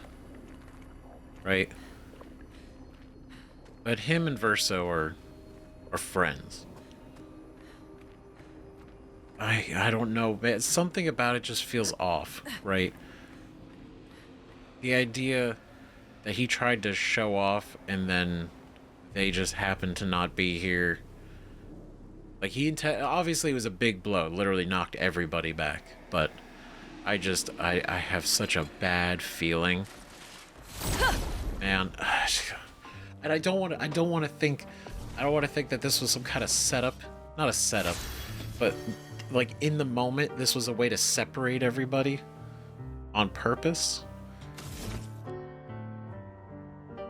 A: right? But him and Verso are friends. I don't know, man. Something about it just feels off, right? The idea that he tried to show off and then they just happened to not be here. Like, obviously it was a big blow, literally knocked everybody back, but I have such a bad feeling, man. And I don't want to think that this was some kind of setup. Not a setup, but like in the moment, this was a way to separate everybody on purpose.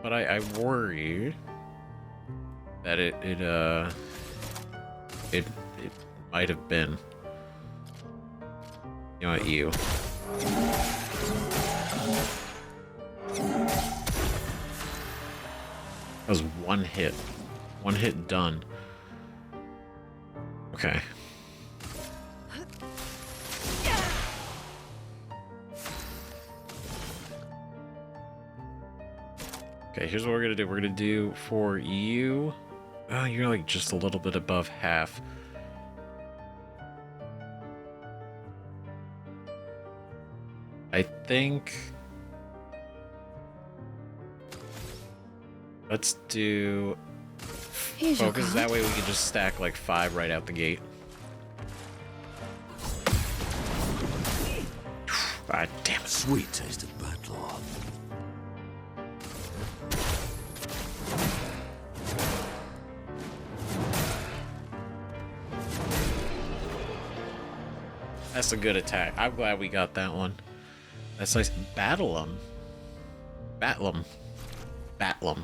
A: But I worry that it might have been. You know what, you. That was one hit. One hit done. Okay. Okay, here's what we're gonna do. We're gonna do for you. Oh, you're like just a little bit above half. I think... Let's do...
E: Here's your
A: focus,
E: card.
A: that way we can just stack like 5 right out the gate. Ah, damn it.
D: Sweet taste of battle.
A: That's a good attack. I'm glad we got that one. That's nice. Battlum. Batlum. Batlum.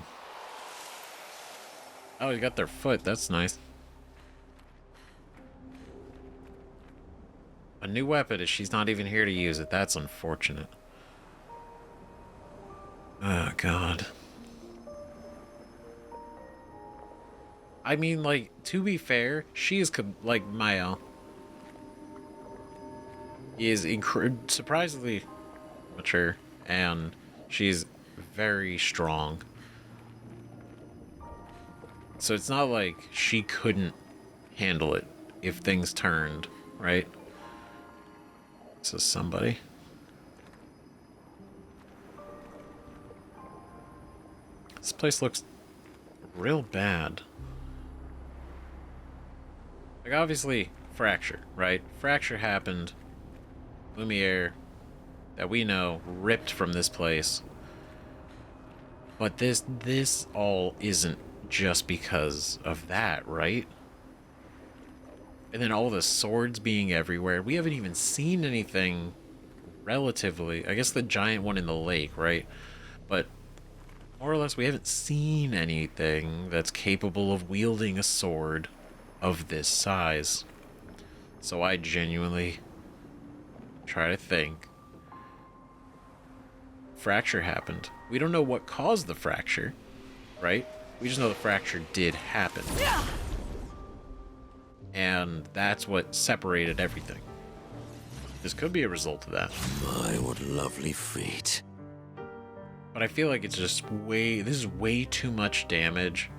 A: Oh, you got their foot. That's nice. A new weapon, and she's not even here to use it. That's unfortunate. Oh, God. I mean, like, to be fair, she is, like, Mael is surprisingly mature, and she's very strong. So it's not like she couldn't handle it if things turned, right? This is somebody. This place looks real bad. Like, obviously, fracture, right? Fracture happened. Lumiere, that we know, ripped from this place. But this all isn't just because of that, right? And then all the swords being everywhere. We haven't even seen anything relatively. I guess the giant one in the lake, right? But more or less, we haven't seen anything that's capable of wielding a sword of this size. So I genuinely try to think. Fracture happened. We don't know what caused the fracture, right? We just know the fracture did happen. And that's what separated everything. This could be a result of that.
D: My, what lovely feet.
A: But I feel like it's just this is way too much damage.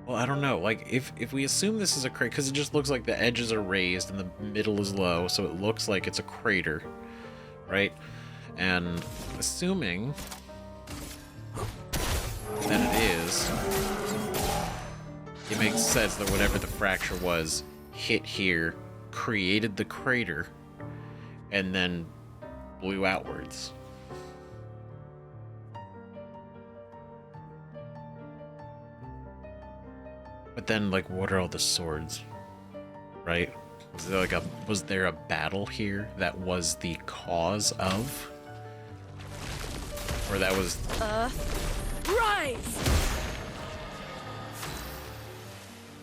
A: Well, I don't know. Like, if we assume this is a crater, because it just looks like the edges are raised and the middle is low, so it looks like it's a crater, right? And assuming that it is, it makes sense that whatever the fracture was hit here, created the crater, and then blew outwards. But then, like, what are all the swords? Right? Was there a battle here that was the cause of? Or that was...
C: Rise!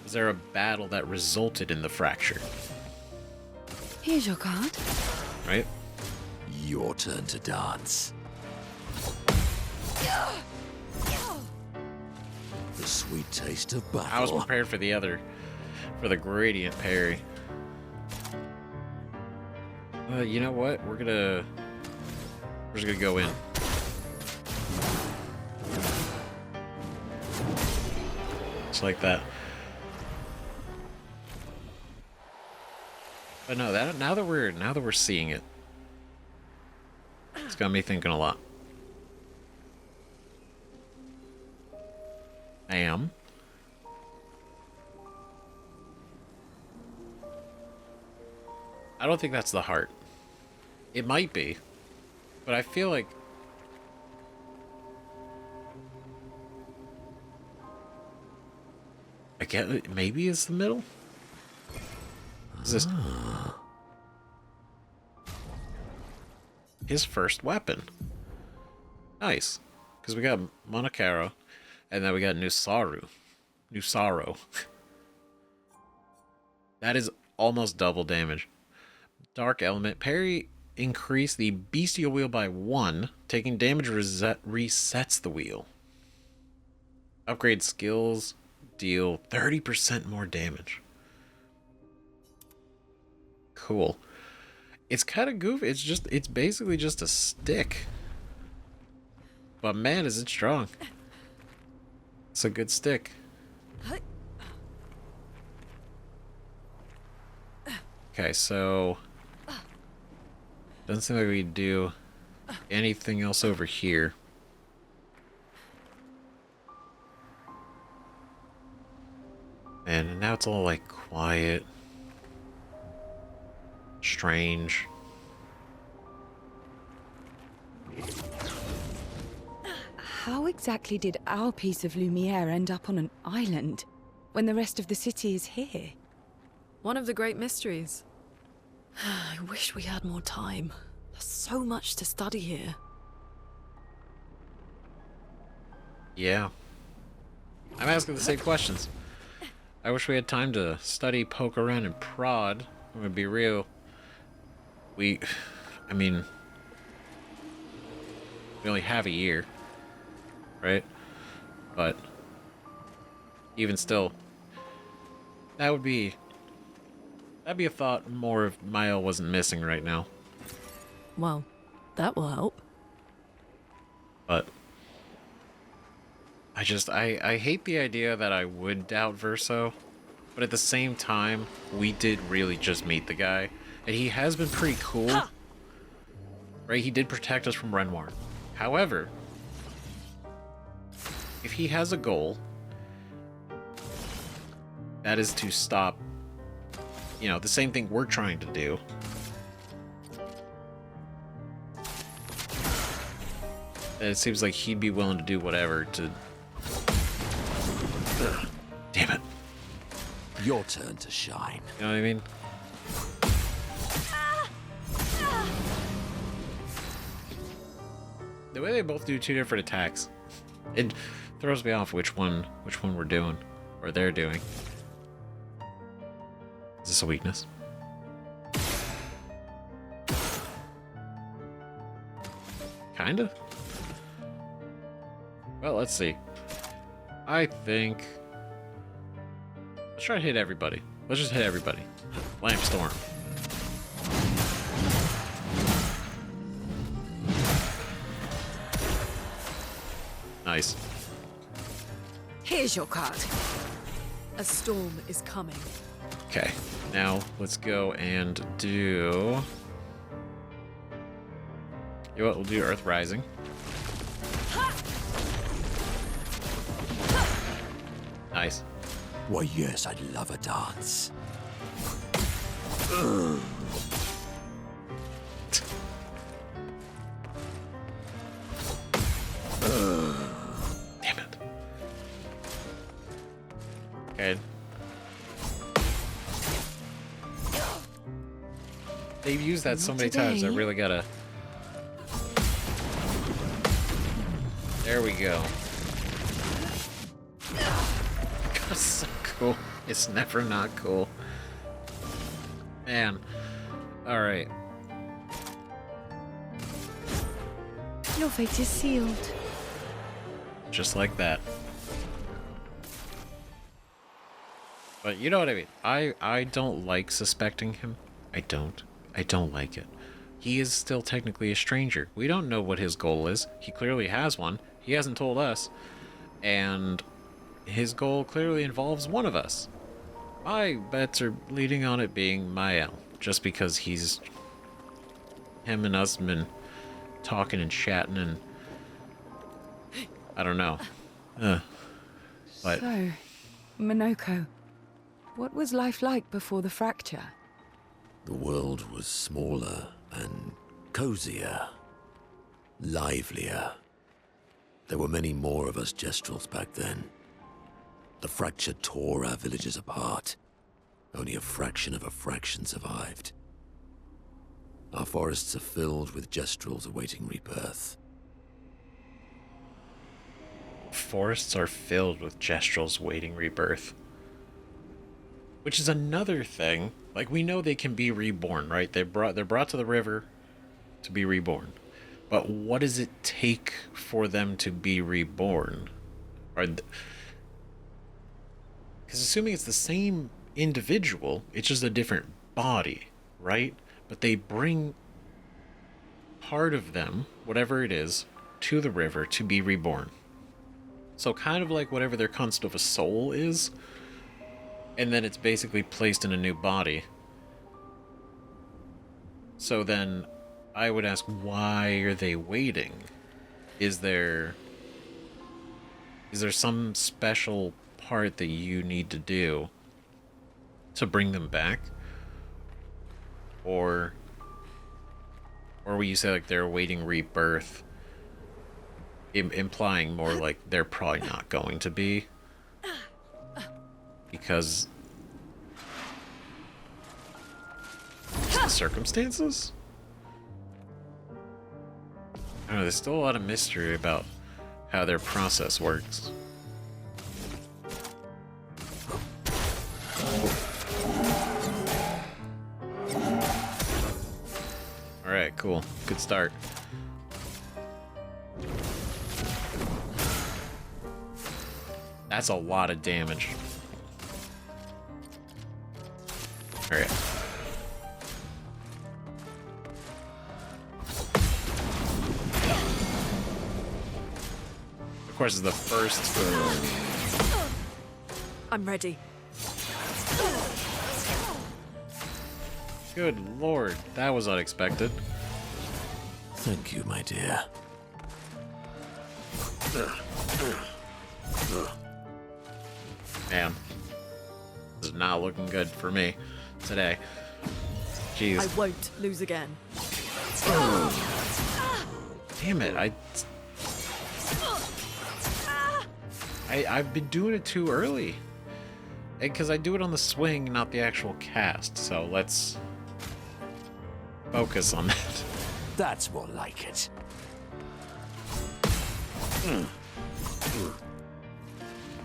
A: Was there a battle that resulted in the fracture?
E: Here's your card.
A: Right?
D: Your turn to dance. The sweet taste of battle.
A: I was prepared for the other, for the gradient parry. You know what? We're just gonna go in. Just like that. But no, now that we're seeing it, it's got me thinking a lot. I am. I don't think that's the heart. It might be, but I feel like I get it. Maybe it's the middle. Is this his first weapon? Nice, because we got Monokaro, and then we got Nusaru. That is almost double damage. Dark element parry. Increase the bestial wheel by 1. Taking damage resets the wheel. Upgrade skills. Deal 30% more damage. Cool. It's kind of goofy. It's basically just a stick. But man, is it strong. It's a good stick. Okay, so... doesn't seem like we do anything else over here. And now it's all like quiet. Strange.
E: How exactly did our piece of Lumiere end up on an island when the rest of the city is here?
C: One of the great mysteries. I wish we had more time. There's so much to study here.
A: Yeah. I'm asking the same questions. I wish we had time to study, poke around, and prod. I'm gonna be real. We only have a year. Right? But even still, that'd be a thought more if Mile wasn't missing right now.
C: Well, that will help.
A: But I hate the idea that I would doubt Verso, but at the same time, we did really just meet the guy, and he has been pretty cool. Right? He did protect us from Renoir. However, if he has a goal, that is to stop, the same thing we're trying to do. And it seems like he'd be willing to do whatever to... Ugh, damn it.
D: Your turn to shine.
A: You know what I mean? The way they both do two different attacks, it throws me off which one we're doing, or they're doing. Is this a weakness? Kinda? Well, let's see. I think... let's try to hit everybody. Let's just hit everybody. Lamp Storm. Nice.
E: Here's your card.
C: A storm is coming.
A: Okay, now let's go and do... you know what, we'll do Earth Rising. Nice.
D: Why, yes, I'd love a dance.
A: Damn it. Okay. They've used that so many times, I really gotta... There we go. That's so cool. It's never not cool. Man. Alright.
E: Your fate is sealed.
A: Just like that. But you know what I mean. I don't like suspecting him. I don't like it. He is still technically a stranger. We don't know what his goal is. He clearly has one. He hasn't told us. And his goal clearly involves one of us. My bets are leading on it being Mael. Just because him and us have been talking and chatting and... I don't know. But
E: So, Monoko, what was life like before the fracture?
D: The world was smaller and cozier, livelier. There were many more of us Gestrals back then. The fracture tore our villages apart. Only a fraction of a fraction survived. Our forests are filled with Gestrals awaiting rebirth.
A: forests are filled with Gestrals waiting rebirth. Which is another thing. Like, we know they can be reborn, right? They're brought to the river to be reborn. But what does it take for them to be reborn? Because assuming it's the same individual, it's just a different body, right? But they bring part of them, whatever it is, to the river to be reborn. So kind of like whatever their concept of a soul is, and then it's basically placed in a new body. So then I would ask, why are they waiting? Is there some special part that you need to do to bring them back? Or will you say like they're awaiting rebirth, implying more like they're probably not going to be, because the circumstances? I don't know, there's still a lot of mystery about how their process works. Alright, cool. Good start. That's a lot of damage. Alright. Of course, it's the first.
C: I'm ready.
A: Good lord, that was unexpected.
D: Thank you, my dear.
A: Man, this is not looking good for me today. Jeez.
C: I won't lose again.
A: Damn it, I've been doing it too early. Because I do it on the swing, not the actual cast, so let's focus on that.
D: That's more like it.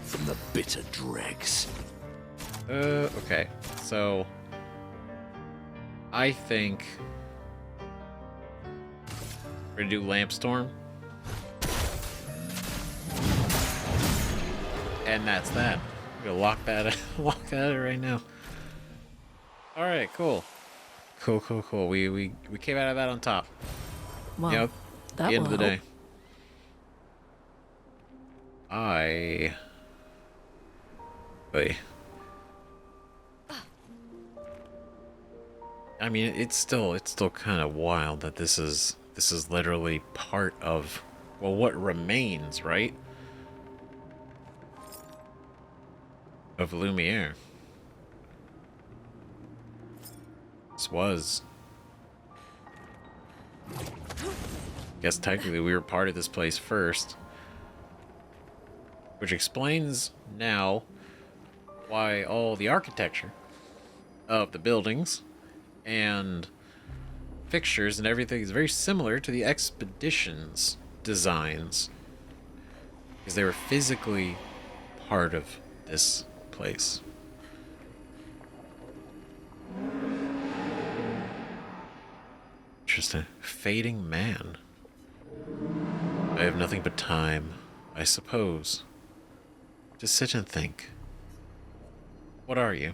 D: From the bitter dregs.
A: Okay, so I think we're gonna do Lampstorm. And that's that. We're gonna lock that right now. Alright, cool. Cool. We came out of that on top.
C: Well,
A: Yep.
C: that
A: The end of
C: will
A: the
C: help.
A: day. Wait. I mean, it's still kind of wild that this is literally part of, well, what remains, right? Of Lumiere. place was. Guess technically we were part of this place first. Which explains now why all the architecture of the buildings and fixtures and everything is very similar to the expedition's designs. Because they were physically part of this place. Interesting. Fading man. I have nothing but time, I suppose, to sit and think. What are you?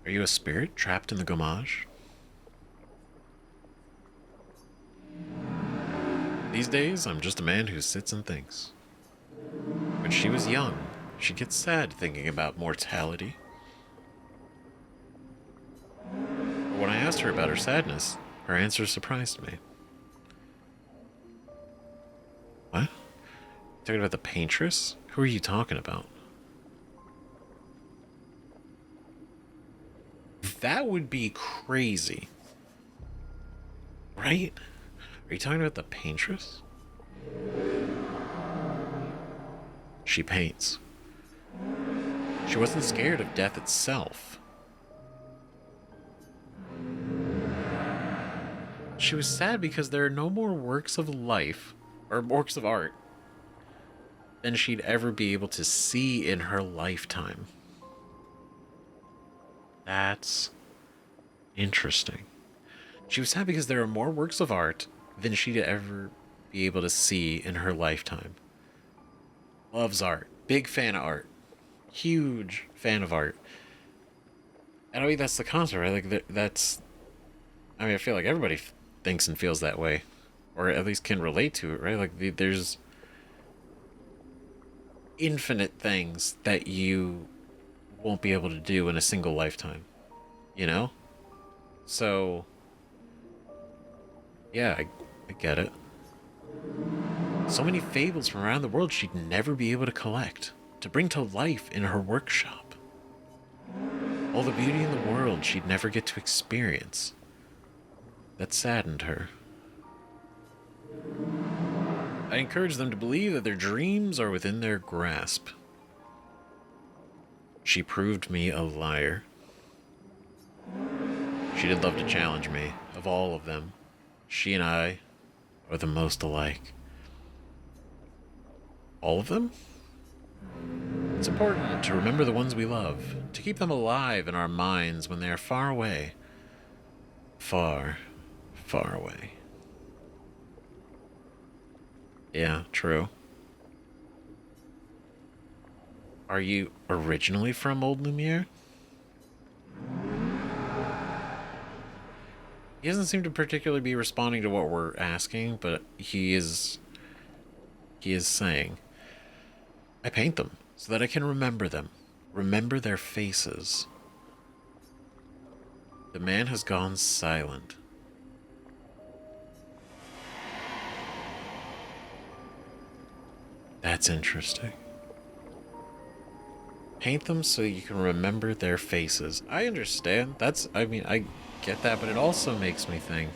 A: Are you a spirit trapped in the gommage? These days, I'm just a man who sits and thinks. When she was young, she gets sad thinking about mortality. But when I asked her about her sadness, her answer surprised me. What? Talking about the Paintress? Who are you talking about? That would be crazy. Right? Are you talking about the Paintress? She paints. She wasn't scared of death itself. She was sad because there are no more works of life, or works of art, than she'd ever be able to see in her lifetime. That's interesting. She was sad because there are more works of art than she'd ever be able to see in her lifetime. Loves art. Big fan of art. Huge fan of art. And I mean, that's the concept, right? Like, that's... I mean, I feel like everybody thinks and feels that way. Or at least can relate to it, right? Like, there's infinite things that you won't be able to do in a single lifetime. You know? So... yeah, I get it. So many fables from around the world she'd never be able to collect, to bring to life in her workshop. All the beauty in the world she'd never get to experience. That saddened her. I encourage them to believe that their dreams are within their grasp. She proved me a liar. She did love to challenge me, of all of them. She and I are the most alike. All of them? It's important to remember the ones we love, to keep them alive in our minds when they are far away. Far, far away. Yeah, true. Are you originally from Old Lumiere? He doesn't seem to particularly be responding to what we're asking, but he is saying, I paint them so that I can remember them, remember their faces. The man has gone silent. That's interesting. Paint them so you can remember their faces. I understand. I get that, but it also makes me think.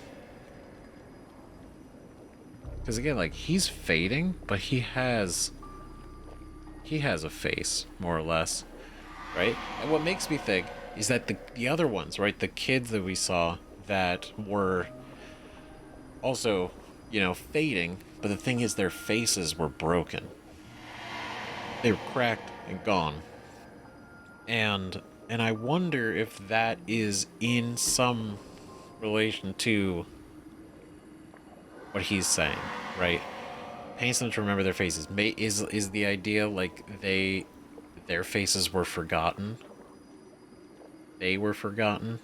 A: Because again, like, he's fading, but he has a face, more or less, right? And what makes me think is that the other ones, right, the kids that we saw that were also, fading, but the thing is their faces were broken. They were cracked and gone. And I wonder if that is in some relation to what he's saying, right? Paints them to remember their faces. Is the idea like their faces were forgotten? They were forgotten?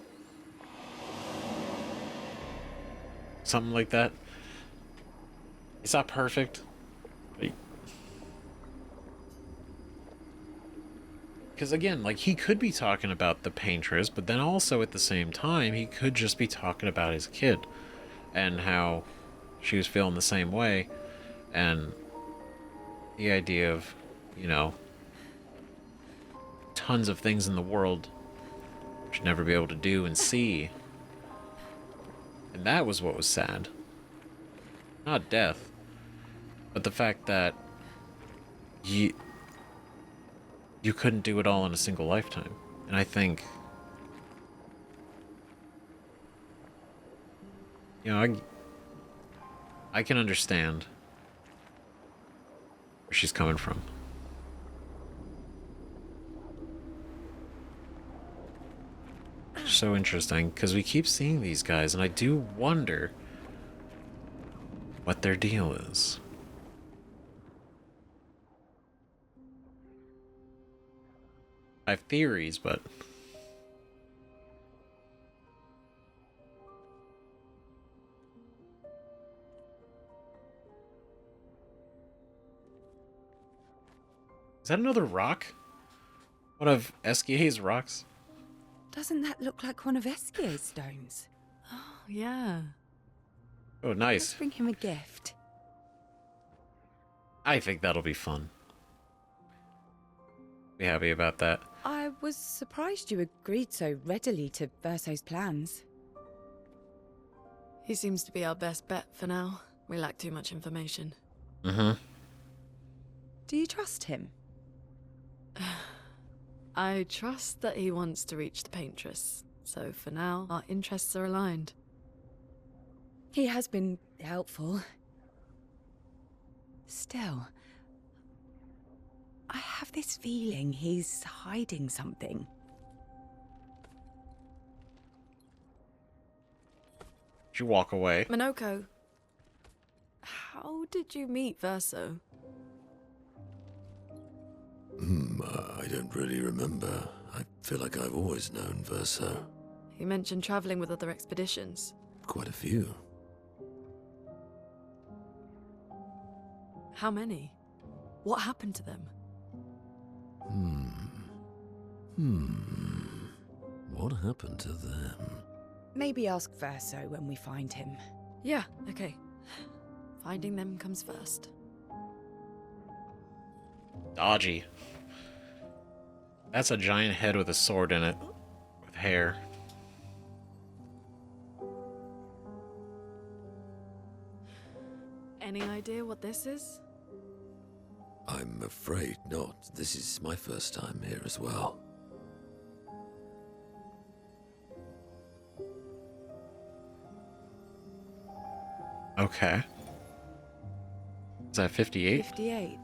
A: Something like that. It's not perfect. Because again, like, he could be talking about the Paintress, but then also at the same time, he could just be talking about his kid and how she was feeling the same way. And the idea of, tons of things in the world she'd never be able to do and see. And that was what was sad. Not death, but the fact that you couldn't do it all in a single lifetime. And I think, you know, I can understand where she's coming from. So interesting, because we keep seeing these guys, and I do wonder what their deal is. I have theories, but is that another rock? One of Esquia's rocks?
E: Doesn't that look like one of Esquia's stones?
C: Oh, yeah.
A: Oh,
E: Let's
A: nice.
E: bring him a gift.
A: I think that'll be fun. Be happy about that.
E: I was surprised you agreed so readily to Verso's plans.
C: He seems to be our best bet for now. We lack too much information.
A: Mm-hmm.
E: Do you trust him?
C: I trust that he wants to reach the Paintress, so for now, our interests are aligned.
E: He has been helpful. Still, I have this feeling he's hiding something.
A: Did you walk away?
C: Minoko, how did you meet Verso?
D: I don't really remember. I feel like I've always known Verso.
C: You mentioned traveling with other expeditions.
D: Quite a few.
C: How many? What happened to them?
D: What happened to them?
E: Maybe ask Verso when we find him.
C: Yeah, okay. Finding them comes first.
A: Dodgy. That's a giant head with a sword in it. With hair.
C: Any idea what this is?
D: I'm afraid not. This is my first time here as well.
A: Okay. Is that 58?
E: 58.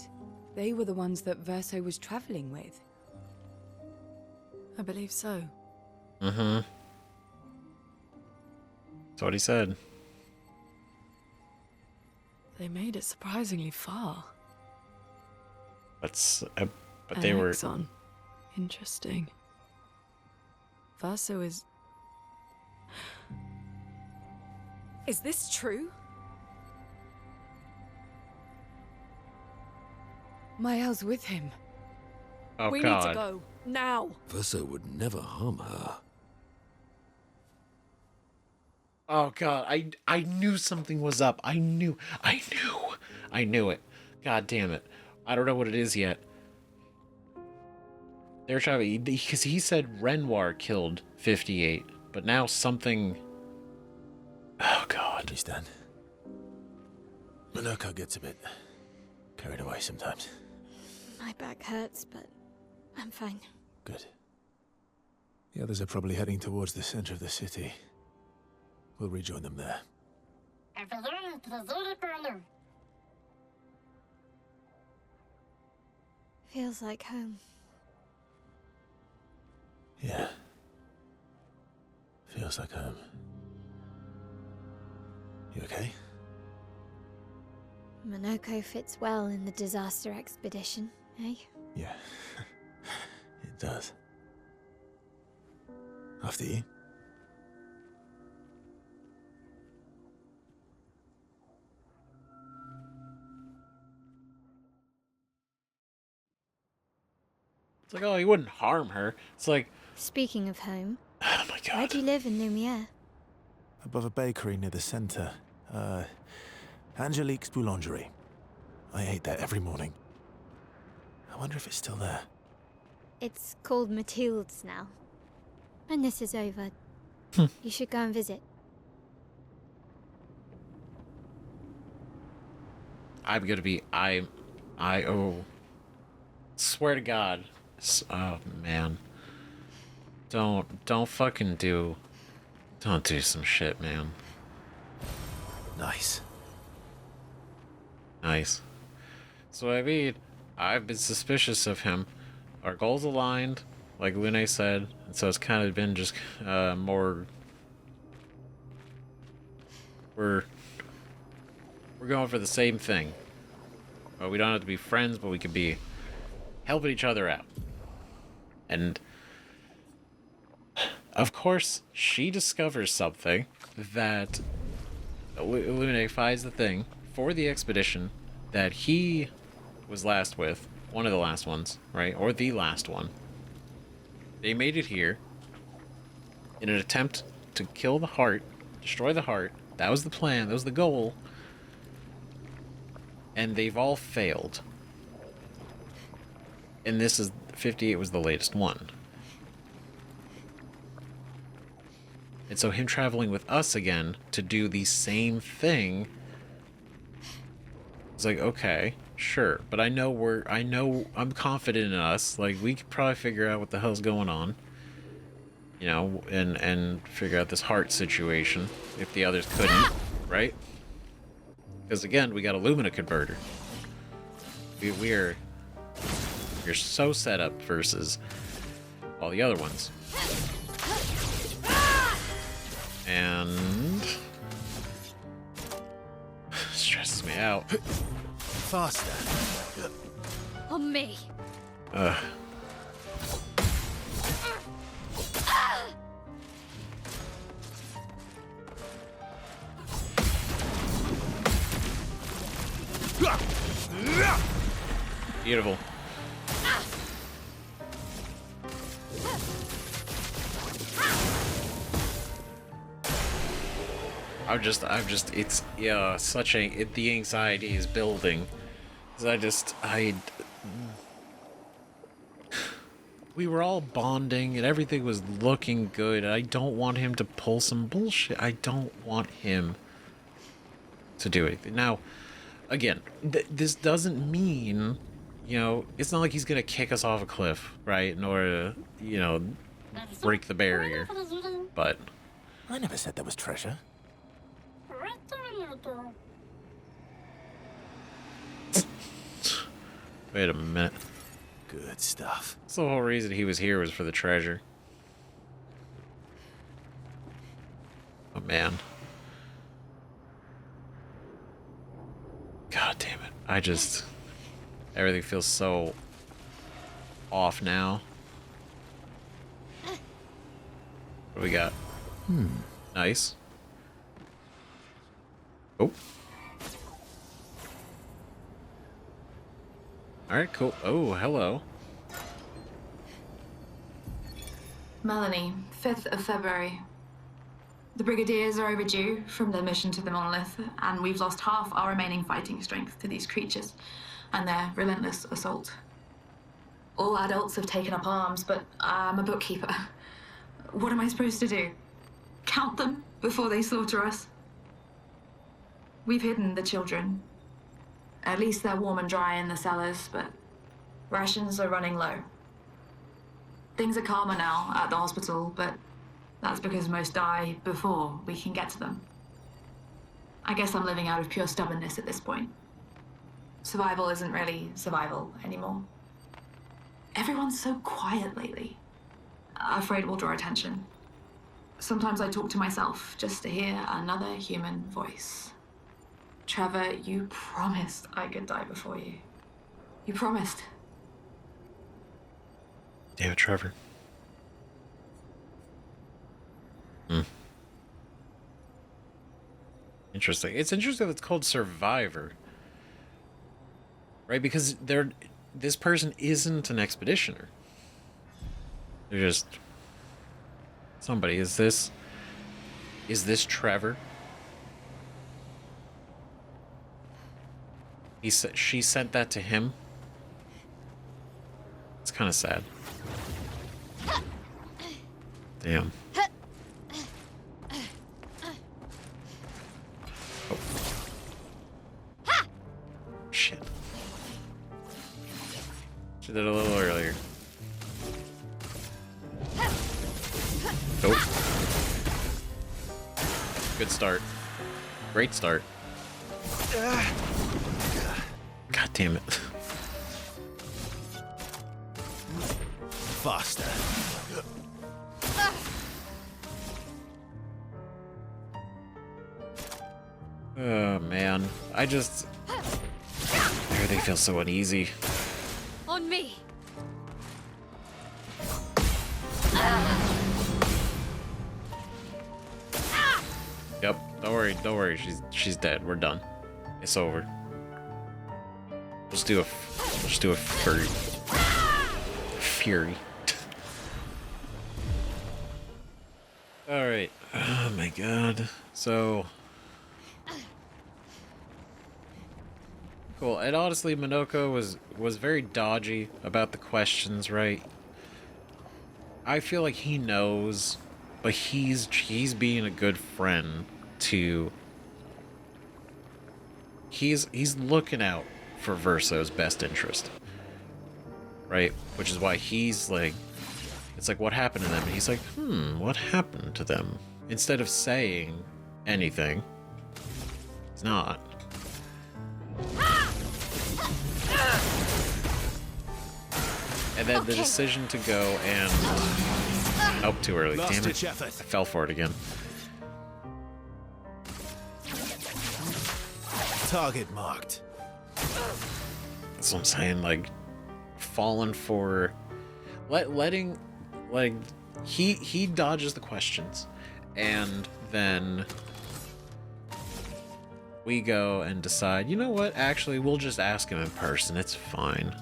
E: They were the ones that Verso was traveling with.
C: I believe so.
A: Mm-hmm. That's what he said.
C: They made it surprisingly far.
A: But they were...
C: Exxon. Interesting. Verso is... Is this true?
E: Mael's with him.
A: Oh,
C: we
A: God.
C: need to go. Now!
D: Verso would never harm her.
A: Oh, God. I knew something was up. I knew it. God damn it. I don't know what it is yet. They're trying to... Because he said Renoir killed 58. But now something... Oh, God.
G: Understand? Minoko gets a bit carried away sometimes.
F: My back hurts, but I'm fine.
G: Good. The others are probably heading towards the center of the city. We'll rejoin them there.
F: Feels like home.
G: Yeah. Feels like home. You okay?
F: Minoko fits well in the disaster expedition, eh?
G: Yeah. It does. After you.
A: It's like, oh, he wouldn't harm her. It's like,
F: Speaking of home,
A: oh, my
F: where
A: God.
F: do you live in Lumiere?
G: Above a bakery near the center. Angelique's Boulangerie. I ate there every morning. I wonder if it's still there.
F: It's called Mathilde's now. When this is over, you should go and visit.
A: I'm gonna be, oh, swear to God. Oh, man. Don't fucking don't do some shit, man.
G: Nice.
A: Nice. So, I mean, I've been suspicious of him. Our goals aligned, like Lune said, and so it's kind of been just more. We're going for the same thing. Well, we don't have to be friends, but we could be helping each other out. And of course, she discovers something that Lune finds the thing for the expedition that he was last with, one of the last ones, right? Or the last one. They made it here in an attempt to kill the heart, destroy the heart. That was the plan, that was the goal. And they've all failed. And this is 58 was the latest one. And so him traveling with us again to do the same thing, it's like, okay, sure, but I'm confident in us. Like, we could probably figure out what the hell's going on, you know, and figure out this heart situation if the others couldn't, right? Because again, we got a Lumina converter. We're so set up versus all the other ones. And stresses me out.
G: Faster.
F: On me.
A: Ugh. Beautiful. It's, yeah, the anxiety is building. 'Cause we were all bonding and everything was looking good. I don't want him to pull some bullshit. I don't want him to do anything. Now, again, this doesn't mean, you know, it's not like he's gonna kick us off a cliff, right? In order to, you know, break the barrier. But
G: I never said there was treasure.
A: wait a minute.
G: Good stuff.
A: That's the whole reason he was here, was for the treasure. Oh, man. God damn it. Everything feels so off now. What do we got? Nice. Oh. Alright, cool. Oh, hello.
H: Melanie, 5th of February. The Brigadiers are overdue from their mission to the monolith, and we've lost half our remaining fighting strength to these creatures and their relentless assault. All adults have taken up arms, but I'm a bookkeeper. What am I supposed to do? Count them before they slaughter us? We've hidden the children. At least they're warm and dry in the cellars, but rations are running low. Things are calmer now at the hospital, but that's because most die before we can get to them. I guess I'm living out of pure stubbornness at this point. Survival isn't really survival anymore. Everyone's so quiet lately. Afraid we'll draw attention. Sometimes I talk to myself just to hear another human voice. Trevor, you promised I could die before you. You promised.
A: Damn it, Trevor. Interesting. It's interesting that it's called Survivor. Right? Because this person isn't an expeditioner. They're just somebody. Is this Trevor? She sent that to him. It's kind of sad. Damn. Oh. She did it a little earlier. Nope. Good start. Great start. God damn it.
G: Faster.
A: Oh man. Everything feels so uneasy.
F: On me.
A: Yep. Don't worry. She's dead. We're done. It's over. Let's do a fury. Fury. All right. Oh my god. So cool. And honestly, Minoko was very dodgy about the questions, right? I feel like he knows, but he's being a good friend to. He's looking out for Verso's best interest, right? Which is why he's like, it's like, what happened to them? And he's like, what happened to them? Instead of saying anything, he's not. And then the decision to go and... Oh, too early. Damn it. I fell for it again.
G: Target marked.
A: That's what I'm saying, like, falling for... Letting... Like, he dodges the questions. And then... we go and decide, you know what? Actually, we'll just ask him in person. It's fine.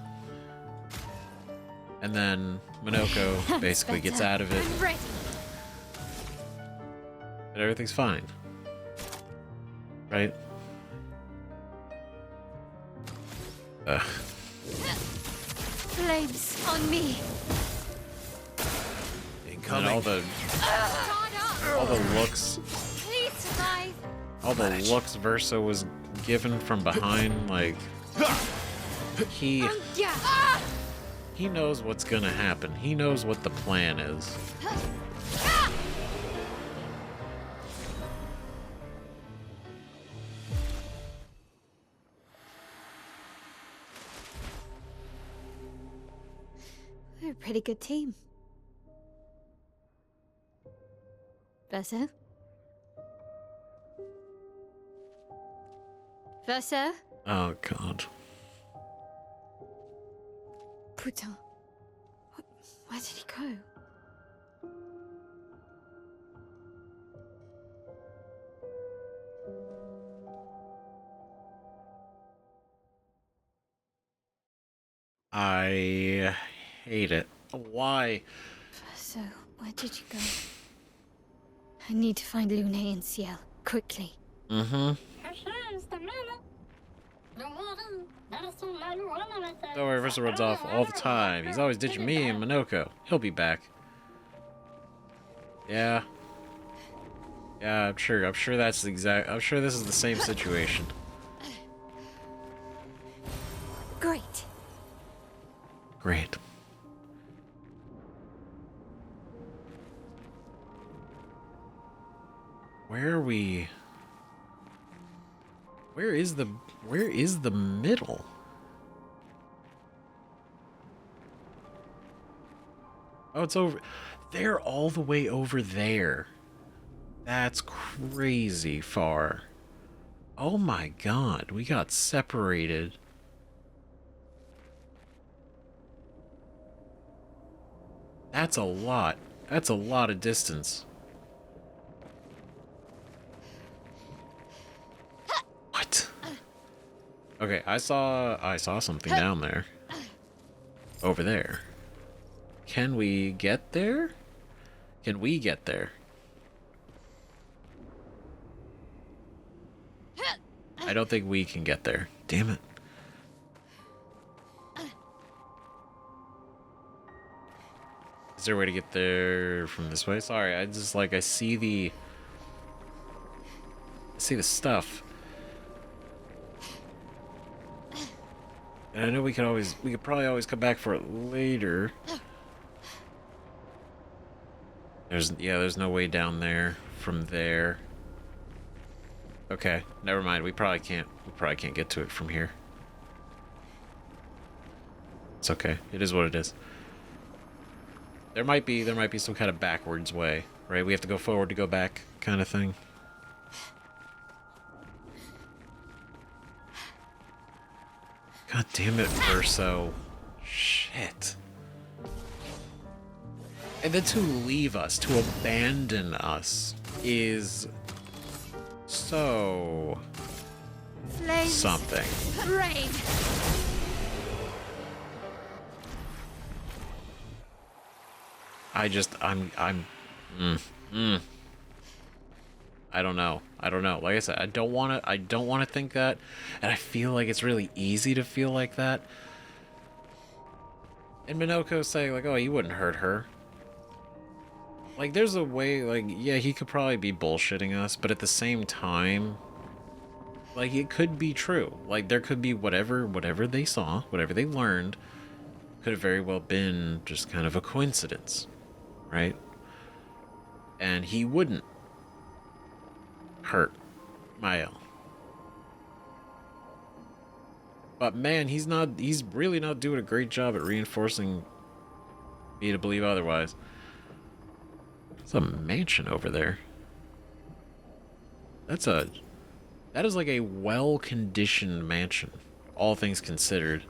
A: And then Minoko basically gets out of it. And everything's fine. Right? Ugh.
F: Flames on me.
A: And all the looks...
F: Please survive.
A: All the looks Verso was given from behind, like... He knows what's gonna happen. He knows what the plan is.
F: We're a pretty good team. Verso? Verso?
A: Oh, God.
F: Putain. Where did he go?
A: I hate it. Why?
F: Verso, where did you go? I need to find Lune and Ciel, quickly.
A: Mm-hmm. Don't worry, Verso runs off all the time. He's always ditching me and Minoko. He'll be back. Yeah. Yeah, I'm sure. I'm sure that's the exact... I'm sure this is the same situation.
F: Great.
A: Great. Where are we? Where is the middle? Oh, it's over. They're all the way over there. That's crazy far. Oh my God, we got separated. That's a lot. That's a lot of distance. What? Okay, I saw something down there. Over there. Can we get there? Can we get there? I don't think we can get there. Damn it. Is there a way to get there from this way? Sorry, I just like I see the stuff. And And I know we could probably always come back for it later. There's no way down there from there. Okay, never mind. We probably can't get to it from here. It's okay. It is what it is. There might be some kind of backwards way, right? We have to go forward to go back kind of thing. God damn it, Verso. Shit. And then to leave us, to abandon us, is so
F: Flames.
A: something.
F: Rain.
A: I don't know. Like I said, I don't want to think that, and I feel like it's really easy to feel like that. And Minoko's saying like, "Oh, you wouldn't hurt her." Like, there's a way, like, yeah, he could probably be bullshitting us, but at the same time, like, it could be true. Like, there could be whatever they saw, whatever they learned, could have very well been just kind of a coincidence, right? And he wouldn't hurt Mael. But man, he's really not doing a great job at reinforcing me to believe otherwise. There's a mansion over there. That is like a well-conditioned mansion, all things considered.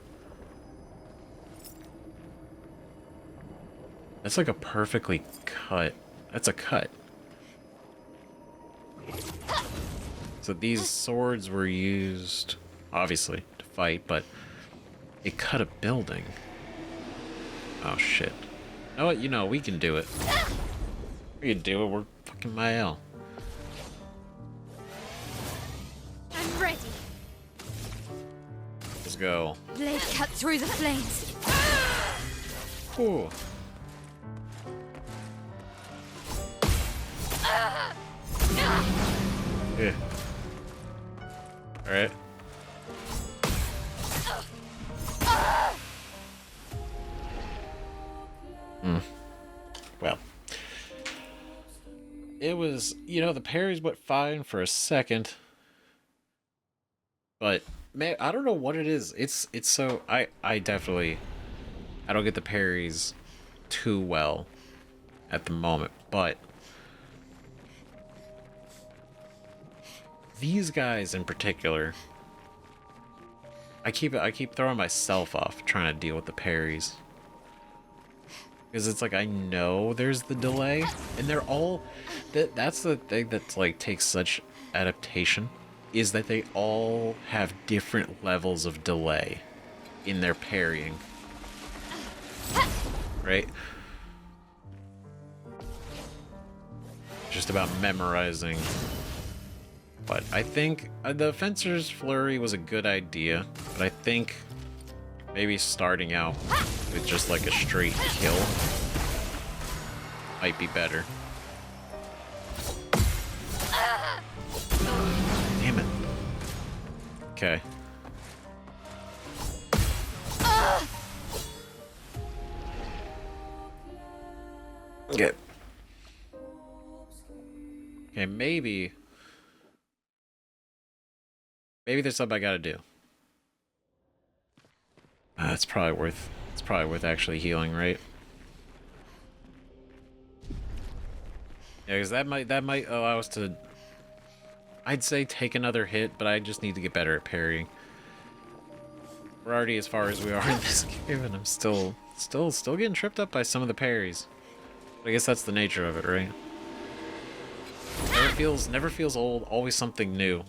A: That's like a perfectly cut. That's a cut. So these swords were used, obviously, to fight, but it cut a building. Oh shit. Oh, you know, we can do it. We can do it. We're fucking Mael.
F: I'm ready.
A: Let's go.
F: Blade cut through the flames.
A: Ooh. Yeah. Alright. Well. It was, you know, the parries went fine for a second. But, man, I don't know what it is. It's so... I don't get the parries too well at the moment, but... These guys in particular, I keep throwing myself off trying to deal with the parries. Because it's like, I know there's the delay, and they're all... That's the thing that's, like, takes such adaptation, is that they all have different levels of delay in their parrying. Right? Just about memorizing. But I think the Fencer's Flurry was a good idea, but I think maybe starting out with just like a straight kill might be better. Damn it. Okay. Okay. Okay, maybe there's something I gotta do. It's probably worth actually healing, right? Yeah, because that might allow us to, I'd say, take another hit, but I just need to get better at parrying. We're already as far as we are in this game, and I'm still getting tripped up by some of the parries. But I guess that's the nature of it, right? Never feels old. Always something new.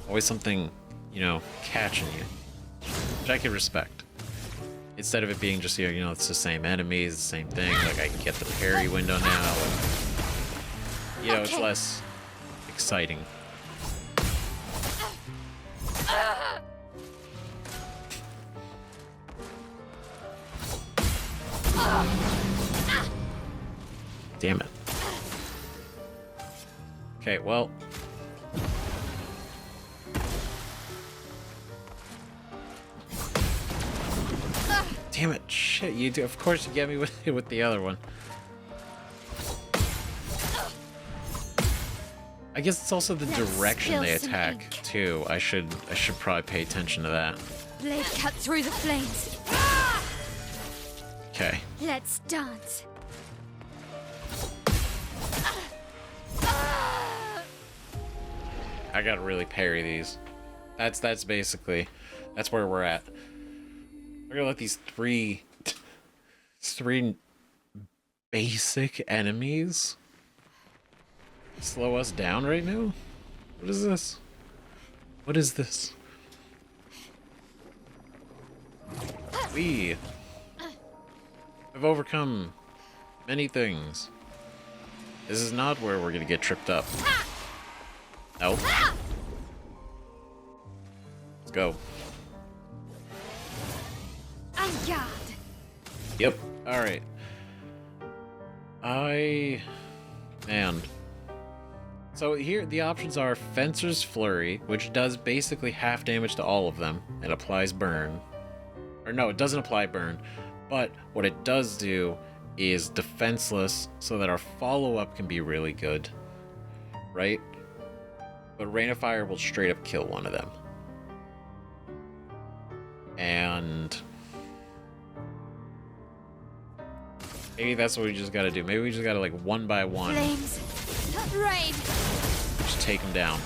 A: Always something, you know, catching you, which I can respect. Instead of it being just, you know, it's the same enemies, the same thing. Like, I can get the parry window now. And, you know, it's less exciting. Damn it. Okay, well. Damn it! Shit, you do. Of course, you get me with the other one. I guess it's also the direction they attack too. I should probably pay attention to that.
F: Blade cut through the flames.
A: Okay.
F: Let's dance.
A: I gotta really parry these. That's basically where we're at. We're gonna let these three basic enemies slow us down right now? What is this? What is this? We have overcome many things. This is not where we're gonna get tripped up. No. Let's go.
F: En garde.
A: Yep. Alright. Man. So here, the options are Fencer's Flurry, which does basically half damage to all of them. It applies burn. Or no, it doesn't apply burn. But what it does do is defenseless, so that our follow-up can be really good. Right? But Rain of Fire will straight up kill one of them. And maybe that's what we just gotta do. Maybe we just gotta, like, one by one.
F: Flames. Rain.
A: Just take them down.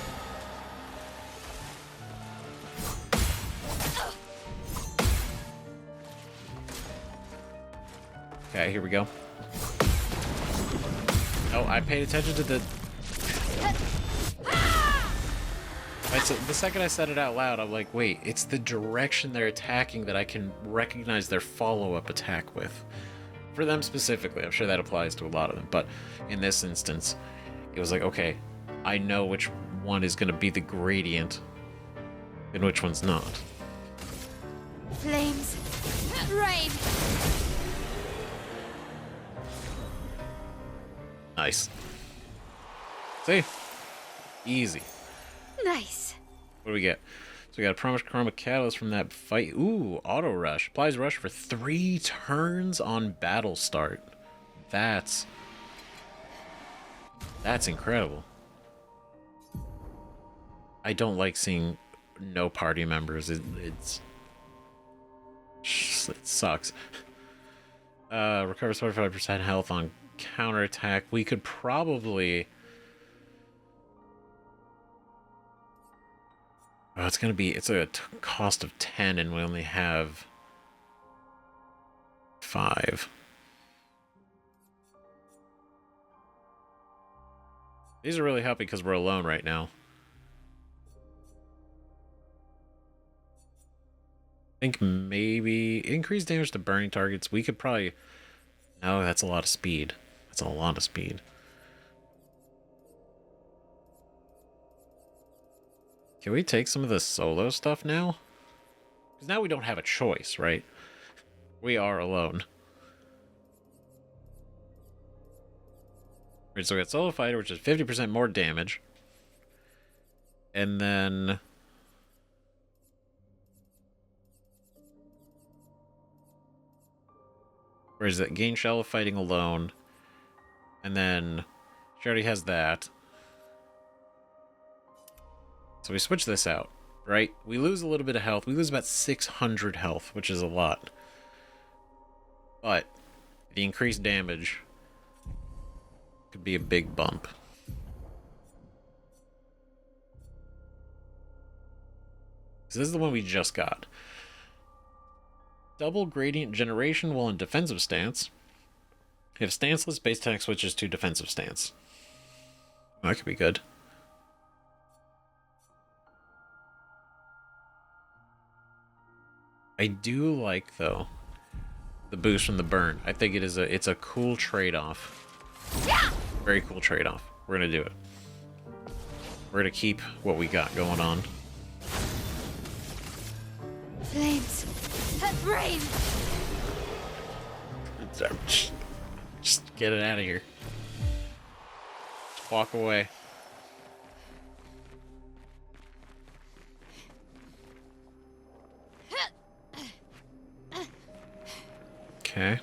A: Okay, here we go. Oh, I paid attention to the... Right, so the second I said it out loud, I'm like, wait, it's the direction they're attacking that I can recognize their follow-up attack with. For them specifically, I'm sure that applies to a lot of them, but in this instance, it was like, okay, I know which one is going to be the gradient and which one's not.
F: Flames. Rain.
A: Nice. See? Easy.
F: Nice.
A: What do we get? So we got a Promised Chroma Catalyst from that fight. Ooh, Auto Rush. Applies Rush for 3 turns on battle start. That's incredible. I don't like seeing no party members. It sucks. Recovers 45% health on counterattack. We could probably... Oh, it's a cost of 10 and we only have 5. These are really helping because we're alone right now. I think maybe increase damage to burning targets. We could probably... No, that's a lot of speed. That's a lot of speed. Can we take some of the solo stuff now? Because now we don't have a choice, right? We are alone. Right, so we got Solo Fighter, which is 50% more damage. And then... Where is it? Gain Shell of Fighting alone. And then... She already has that. So we switch this out, right? We lose a little bit of health. We lose about 600 health, which is a lot. But the increased damage could be a big bump. So this is the one we just got. Double gradient generation while in defensive stance. If stanceless, base attack switches to defensive stance. That could be good. I do like, though, the boost from the burn. I think it's a cool trade-off. Very cool trade-off. We're gonna do it. We're gonna keep what we got going on.
F: Flames. Rain.
A: Just get it out of here. Just walk away. Okay.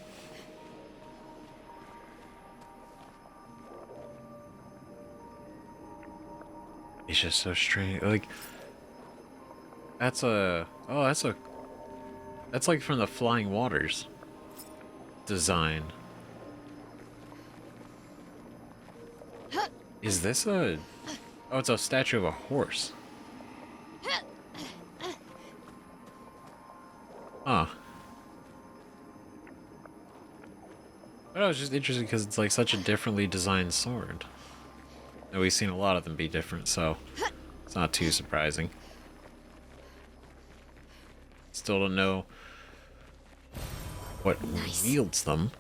A: It's just so strange. Like, that's a... Oh, that's like from the Flying Waters design. Is this a... Oh, it's a statue of a horse. Huh. But I was just interested because it's like such a differently designed sword. And we've seen a lot of them be different, so it's not too surprising. Still don't know what wields them.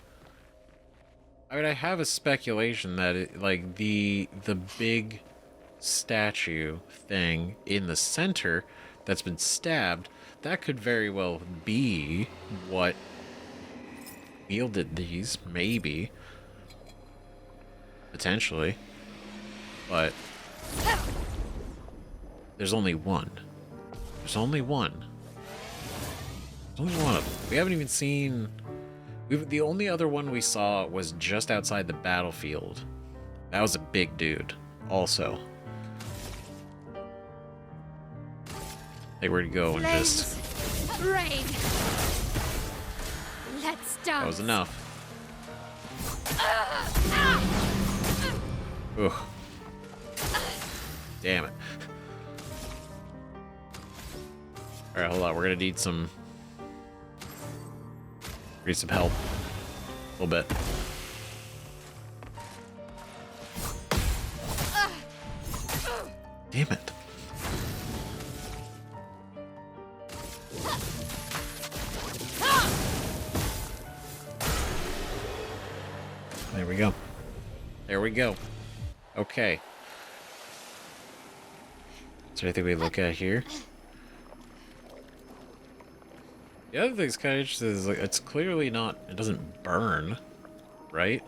A: I mean, I have a speculation that it, like the big statue thing in the center that's been stabbed, that could very well be what wielded these, maybe. Potentially. But there's only one. There's only one. There's only one of them. We haven't even seen... the only other one we saw was just outside the battlefield. That was a big dude, also. They were to go and just...
F: Rain. Let's dance.
A: That was enough. Ugh. Damn it. Alright, hold on. We're gonna need some... Need some help. A little bit. Damn it. There we go. There we go. Okay. Is there anything we look at here? The other thing's kind of interesting is like it's clearly not, it doesn't burn, right?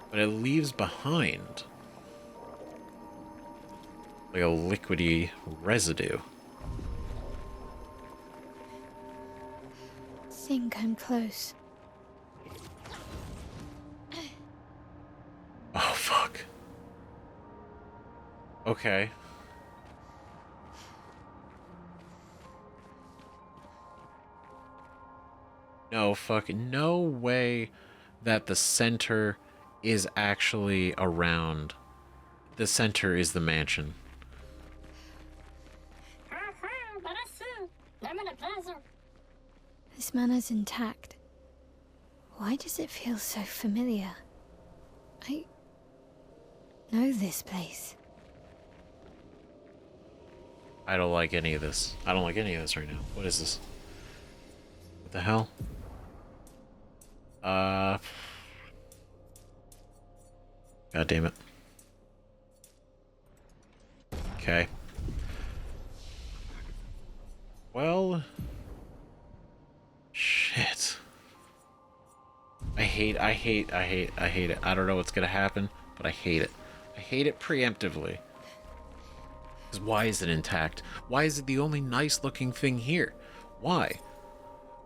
A: But it leaves behind like a liquidy residue.
F: Think I'm close.
A: Oh fuck. Okay. No fucking no way that the center is actually around. The center is the mansion.
F: This manor's intact. Why does it feel so familiar? I know this place.
A: I don't like any of this. I don't like any of this right now. What is this? What the hell? God damn it. Okay. Well... Shit. I hate it. I don't know what's gonna happen, but I hate it. I hate it preemptively. Because why is it intact? Why is it the only nice looking thing here? Why?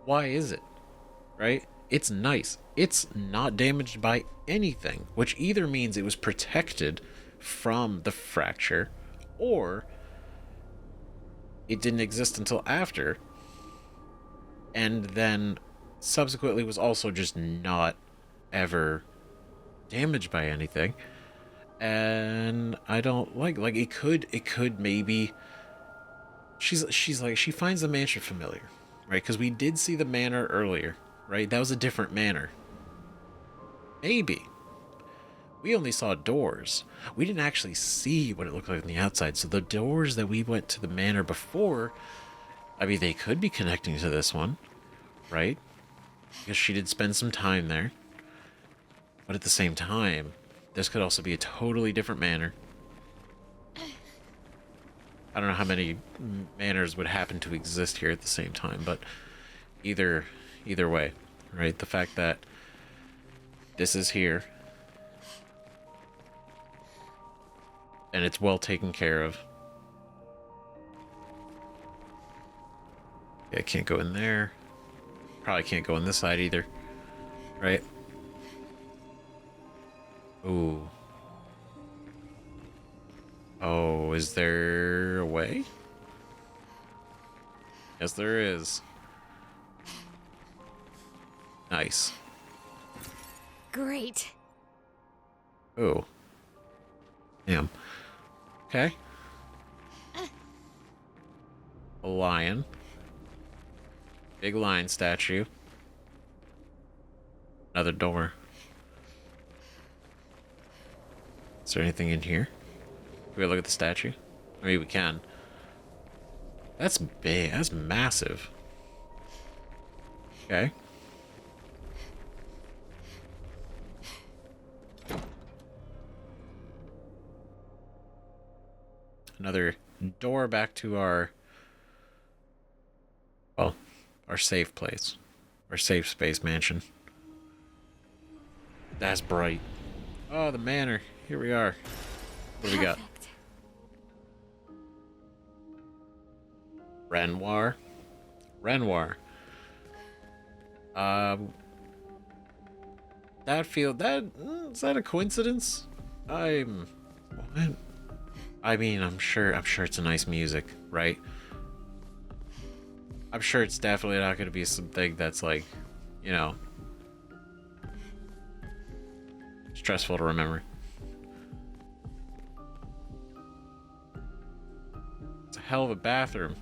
A: Why is it? Right? It's nice. It's not damaged by anything, which either means it was protected from the fracture, or it didn't exist until after, and then subsequently was also just not ever damaged by anything. And I don't like it could maybe she's like, she finds the mansion familiar, right? Because we did see the manor earlier, right? That was a different manor. Maybe we only saw doors. We didn't actually see what it looked like on the outside. So the doors that we went to the manor before, I mean, they could be connecting to this one, right? Because she did spend some time there. But at the same time, this could also be a totally different manor. I don't know how many manors would happen to exist here at the same time, but either way, right? The fact that this is here and it's well taken care of. Yeah, I can't go in there. Probably can't go on this side either. Right? Ooh. Oh, is there a way? Yes, there is. Nice.
F: Great.
A: Ooh. Damn. Okay. A lion. Big lion statue. Another door. Is there anything in here? Can we look at the statue? I mean, we can. That's big. That's massive. Okay. Another door back to our, well, our safe place. Our safe space mansion. That's bright. Oh, the manor. Here we are. What do we got? Renoir. Renoir. Is that a coincidence? What? I mean, I'm sure it's a nice music, right? I'm sure it's definitely not going to be something that's like, you know, stressful to remember. It's a hell of a bathroom.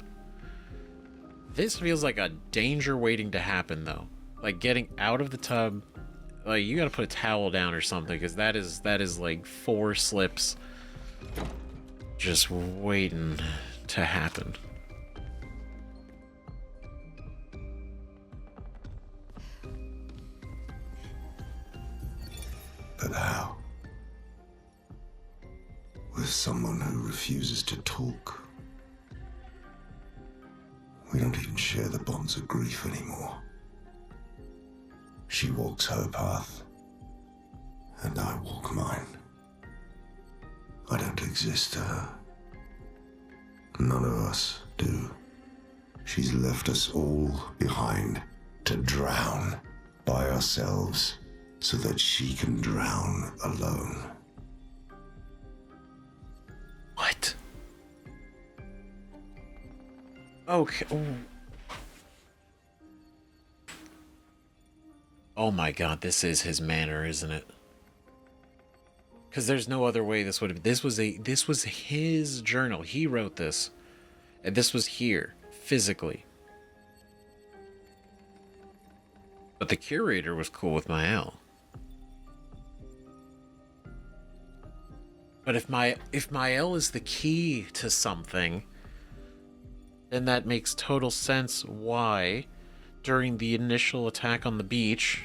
A: This feels like a danger waiting to happen, though. Like getting out of the tub, like you got to put a towel down or something, because that is like 4 slips just waiting to happen.
I: But how? With someone who refuses to talk. We don't even share the bonds of grief anymore. She walks her path, and I walk mine. I don't exist to her. None of us do. She's left us all behind to drown by ourselves so that she can drown alone.
A: What? Okay. Oh my god, this is his manor, isn't it? Because there's no other way this would have... This was his journal. He wrote this. And this was here, physically. But the curator was cool with Mael. But if Mael is the key to something, then that makes total sense why, during the initial attack on the beach,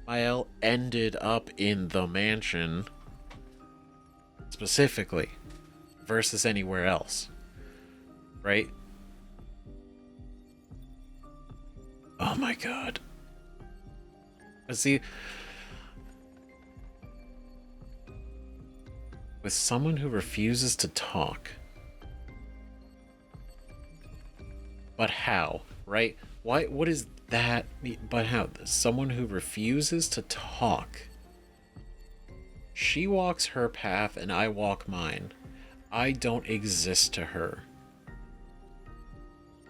A: Mael ended up in the mansion specifically versus anywhere else, right? Oh my god. See, with someone who refuses to talk, but how, right? Why? What is that mean? But how? Someone who refuses to talk. She walks her path and I walk mine. I don't exist to her.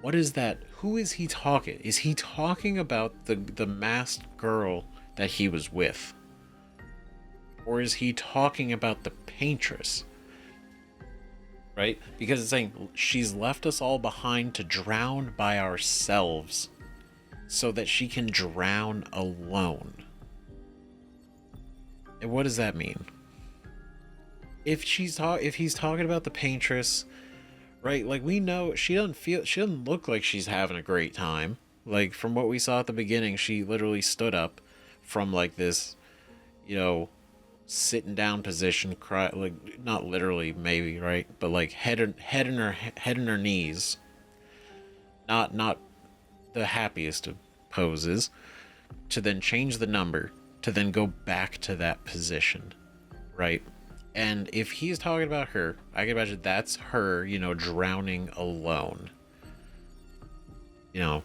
A: What is that? Who is he talking? Is he talking about the masked girl that he was with? Or is he talking about the Paintress? Right? Because it's saying she's left us all behind to drown by ourselves so that she can drown alone. And what does that mean? If he's talking about the Paintress, right? Like, we know she doesn't look like she's having a great time. Like, from what we saw at the beginning, she literally stood up from like this, you know, sitting down position, cry, like, not literally maybe, right? But like head in her knees. Not the happiest of poses, to then change the number, to then go back to that position, right? And if he's talking about her, I can imagine that's her, you know, drowning alone. You know,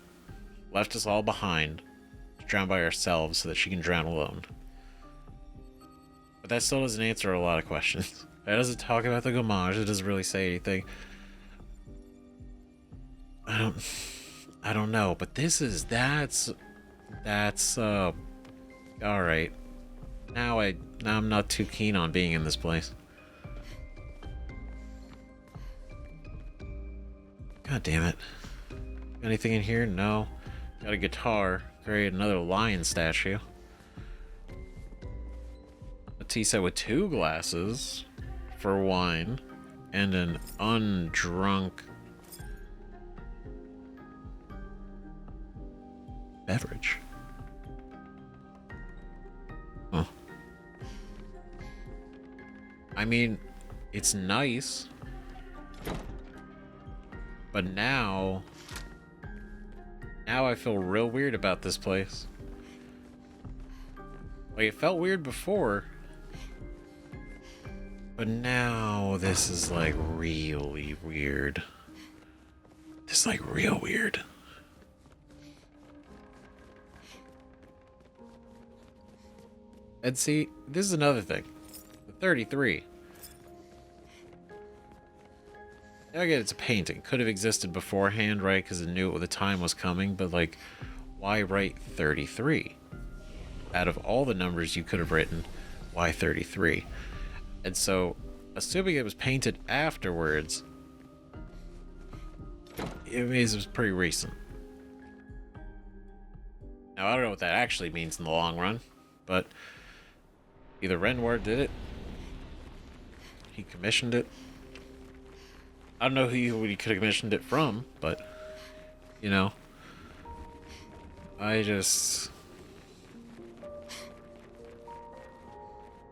A: left us all behind to drown by ourselves so that she can drown alone. But that still doesn't answer a lot of questions. That doesn't talk about the Gomage. It doesn't really say anything. I don't know, but that's all right. Now I'm not too keen on being in this place. God damn it. Got anything in here? No. Got a guitar. Great, another lion statue. A tea set with 2 glasses for wine and an undrunk beverage. Huh. I mean, it's nice, but now I feel real weird about this place. Like, it felt weird before, but now this is like really weird. This is like real weird. And see, this is another thing. The 33. I get it's a painting. Could have existed beforehand, right? Because it knew the time was coming. But, like, why write 33? Out of all the numbers you could have written, why 33? And so, assuming it was painted afterwards, it means it was pretty recent. Now, I don't know what that actually means in the long run, but either Renoir did it, he commissioned it. I don't know who he could have commissioned it from, but, you know, I just...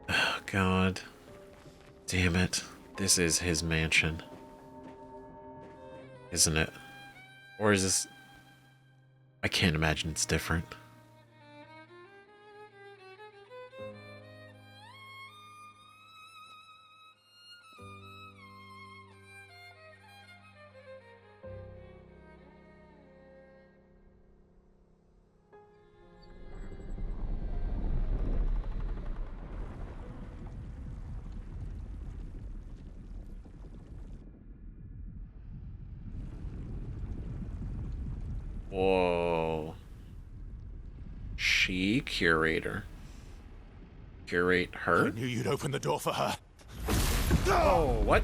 A: Oh, God. Damn it. This is his mansion. Isn't it? Or is this... I can't imagine it's different. Whoa. She curator. Curate her?
G: I knew you'd open the door for her.
A: Oh, what?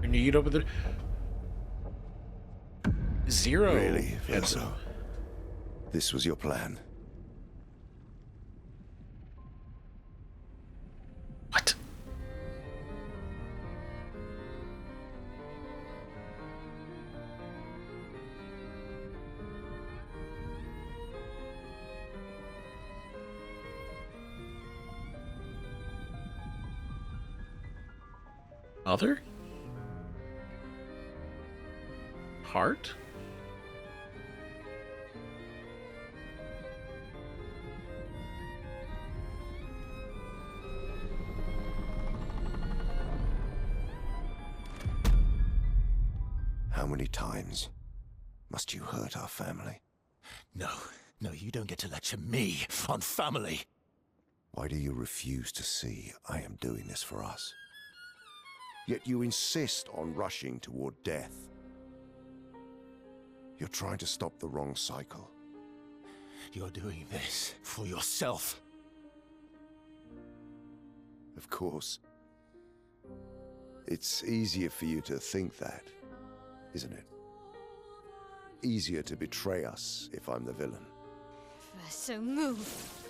A: I knew you'd open the... Zero.
I: Really, Verso? This was your plan?
A: What? Mother? Heart?
I: How many times must you hurt our family?
G: No, you don't get to lecture me on family.
I: Why do you refuse to see I am doing this for us? Yet you insist on rushing toward death. You're trying to stop the wrong cycle.
G: You're doing this for yourself.
I: Of course. It's easier for you to think that, isn't it? Easier to betray us if I'm the villain.
F: So move.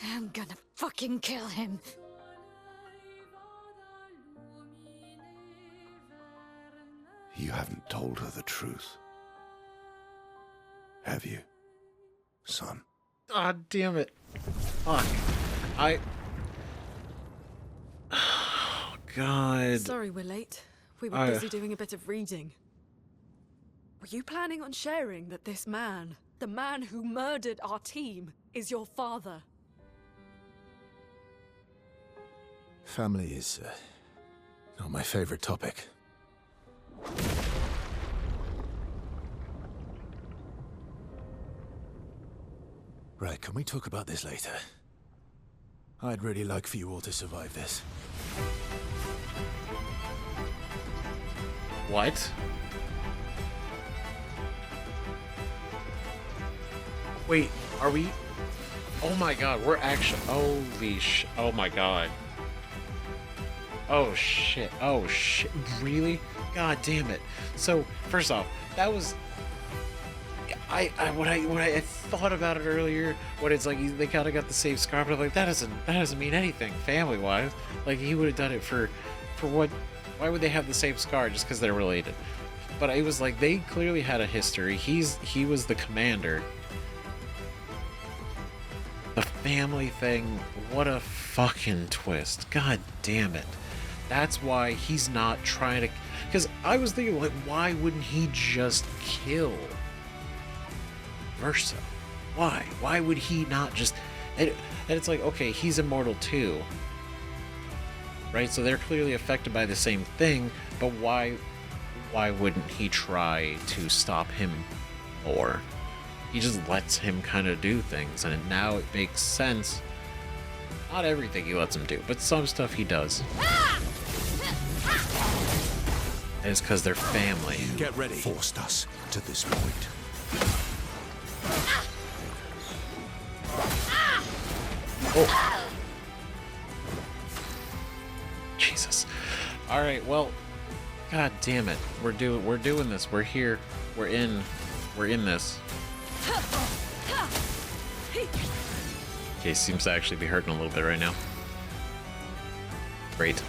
F: I'm gonna fucking kill him.
I: You haven't told her the truth. Have you, son?
A: Ah, damn it. Fuck. Oh, God.
C: Sorry we're late. We were busy doing a bit of reading. Were you planning on sharing that this man, the man who murdered our team, is your father?
G: Family is not my favorite topic. Right, can we talk about this later? I'd really like for you all to survive this.
A: What? Wait, are we? Oh my god, we're actually. Holy sh. Oh my god. Oh shit. Oh shit. Really? God damn it. So, first off, that was. When I thought about it earlier, when it's like they kind of got the same scar, but I'm like, that doesn't mean anything family wise. Like he would have done it for what? Why would they have the same scar just because they're related? But it was like they clearly had a history. He was the commander. The family thing, what a fucking twist. God damn it. That's why he's not trying to. Because I was thinking, like, why wouldn't he just kill Versa? Why? Why would he not just. And it's like, okay, he's immortal too. Right? So they're clearly affected by the same thing, but why wouldn't he try to stop him more? He just lets him kind of do things, and now it makes sense. Not everything he lets him do, but some stuff he does. And it's because they're family.
G: Get ready.
I: Forced us to this point.
A: Oh. Jesus. All right. Well, god damn it. We're doing this. We're here. We're in this. Okay, seems to actually be hurting a little bit right now. Great.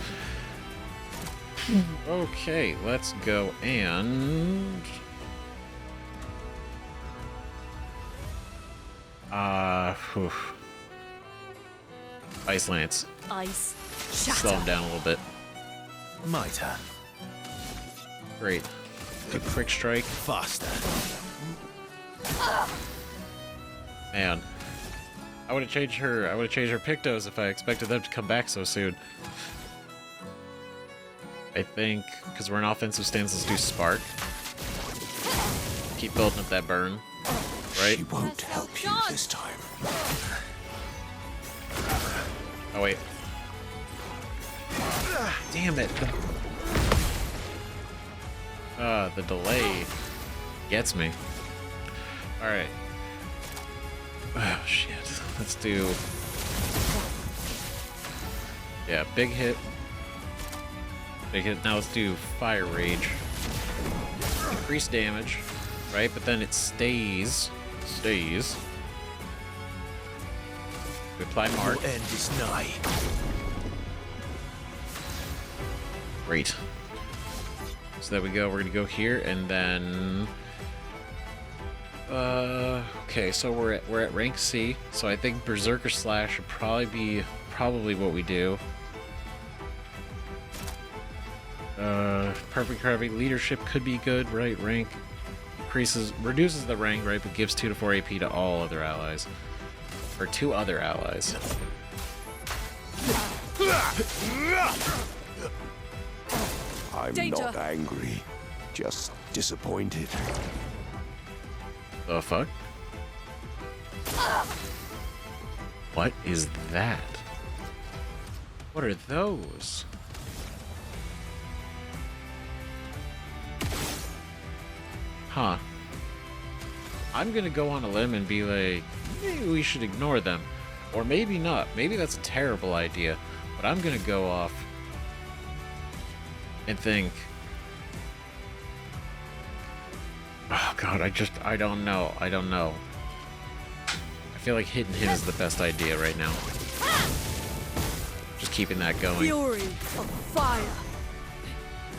A: Okay, let's go and whew. Ice Lance.
C: Ice.
A: Slow him down a little bit.
G: My turn.
A: Great. Do quick strike.
G: Faster.
A: Man. I would have changed her Pictos if I expected them to come back so soon. I think, because we're in offensive stance, let's do Spark. Keep building up that burn. Right?
I: She won't help you this time.
A: Oh, wait. Damn it. The delay gets me. Alright. Oh, shit. Let's do... Yeah, big hit. Big hit. Now let's do Fire Rage. Increase damage, right? But then it stays. We apply Mark.
G: Your end is nigh.
A: Great. So there we go. We're gonna go here and then. Okay, so we're at rank C. So I think Berserker Slash should probably be what we do. Perfect Heavy Leadership could be good, right? Rank reduces the rank, right? But gives 2 to 4 AP to all other allies, or 2 other allies.
I: I'm
C: Danger.
I: not angry, just disappointed.
A: The fuck? What is that? What are those? Huh. I'm gonna go on a limb and be like, maybe we should ignore them. Or maybe not. Maybe that's a terrible idea. But I'm gonna go off and think, oh god, I don't know. I feel like hitting him is the best idea right now. Just keeping that going.
C: Fury of fire.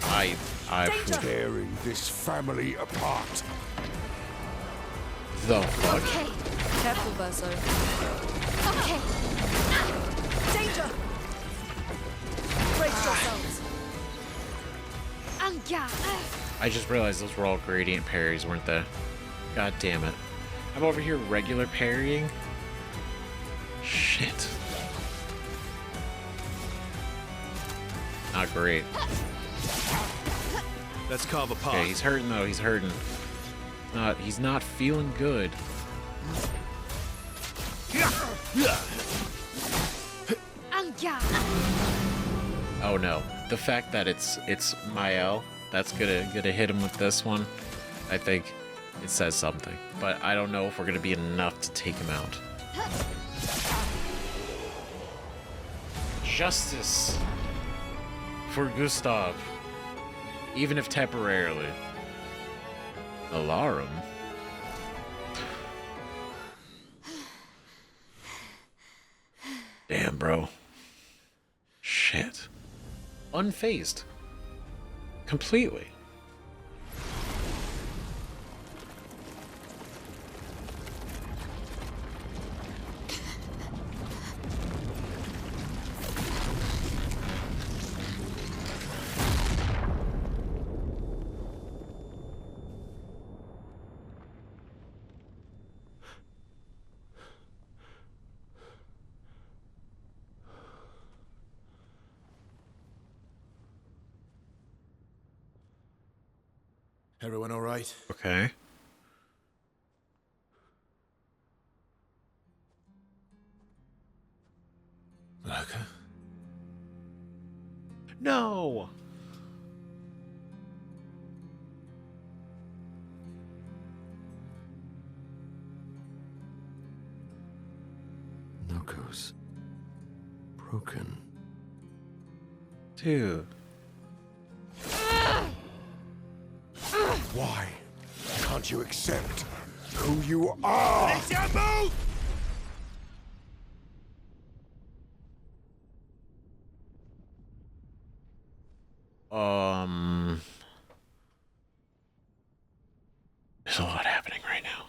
A: I
I: Tearing this family apart.
A: the fuck.
F: Okay,
C: Careful, Verso.
F: okay.
C: Danger! Brace yourselves.
A: I just realized those were all gradient parries, weren't they? God damn it. I'm over here regular parrying. Shit. Not great.
G: Let's carve a path.
A: Okay, he's hurting though, he's hurting. He's not feeling good. Oh no. The fact that it's Mael, that's gonna hit him with this one. I think it says something. But I don't know if we're gonna be enough to take him out. Justice for Gustav. Even if temporarily. Alarum? Damn, bro. Shit. Unfazed. Completely.
G: Everyone all right?
A: Okay.
G: Okay.
A: No!
D: Knuckles. Broken.
A: Dude.
I: Why can't you accept who you are?
A: There's a lot happening right now.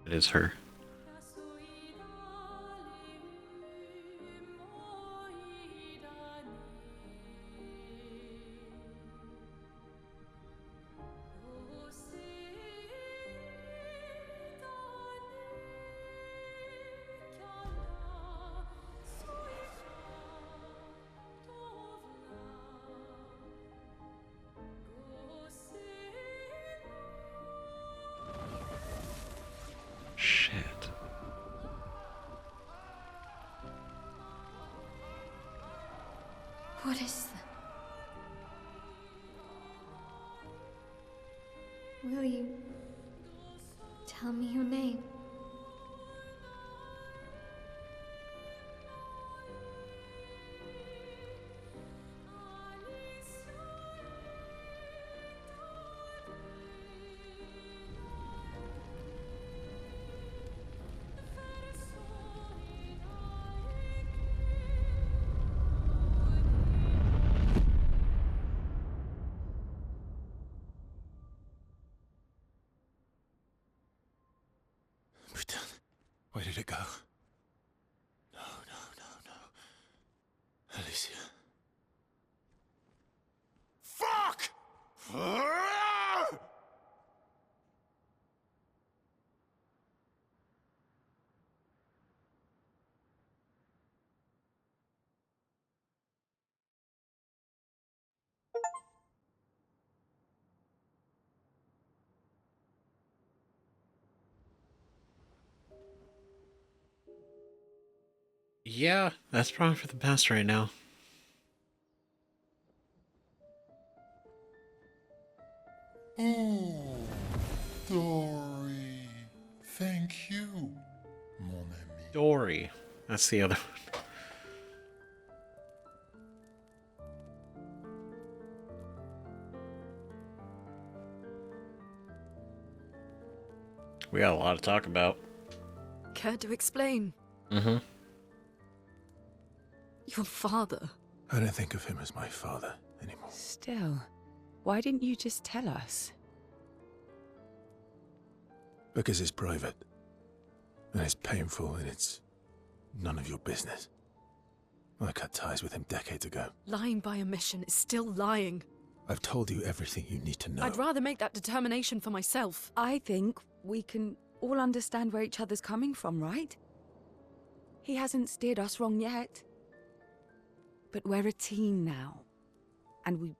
A: It is her. Shit.
F: What is that? Will you tell me your name?
G: Where did it go? No, no, no, no. Alicia.
I: Fuck!
A: Yeah, that's probably for the best right now.
I: Oh, Dory. Thank you, mon ami.
A: Dory. That's the other one. We got a lot to talk about.
C: Care to explain?
A: Mm-hmm.
C: Your father.
G: I don't think of him as my father anymore.
E: Still, why didn't you just tell us?
G: Because it's private. And it's painful and it's none of your business. I cut ties with him decades ago.
C: Lying by omission is still lying.
G: I've told you everything you need to know.
C: I'd rather make that determination for myself.
E: I think we can all understand where each other's coming from, right? He hasn't steered us wrong yet. But we're a team now. And we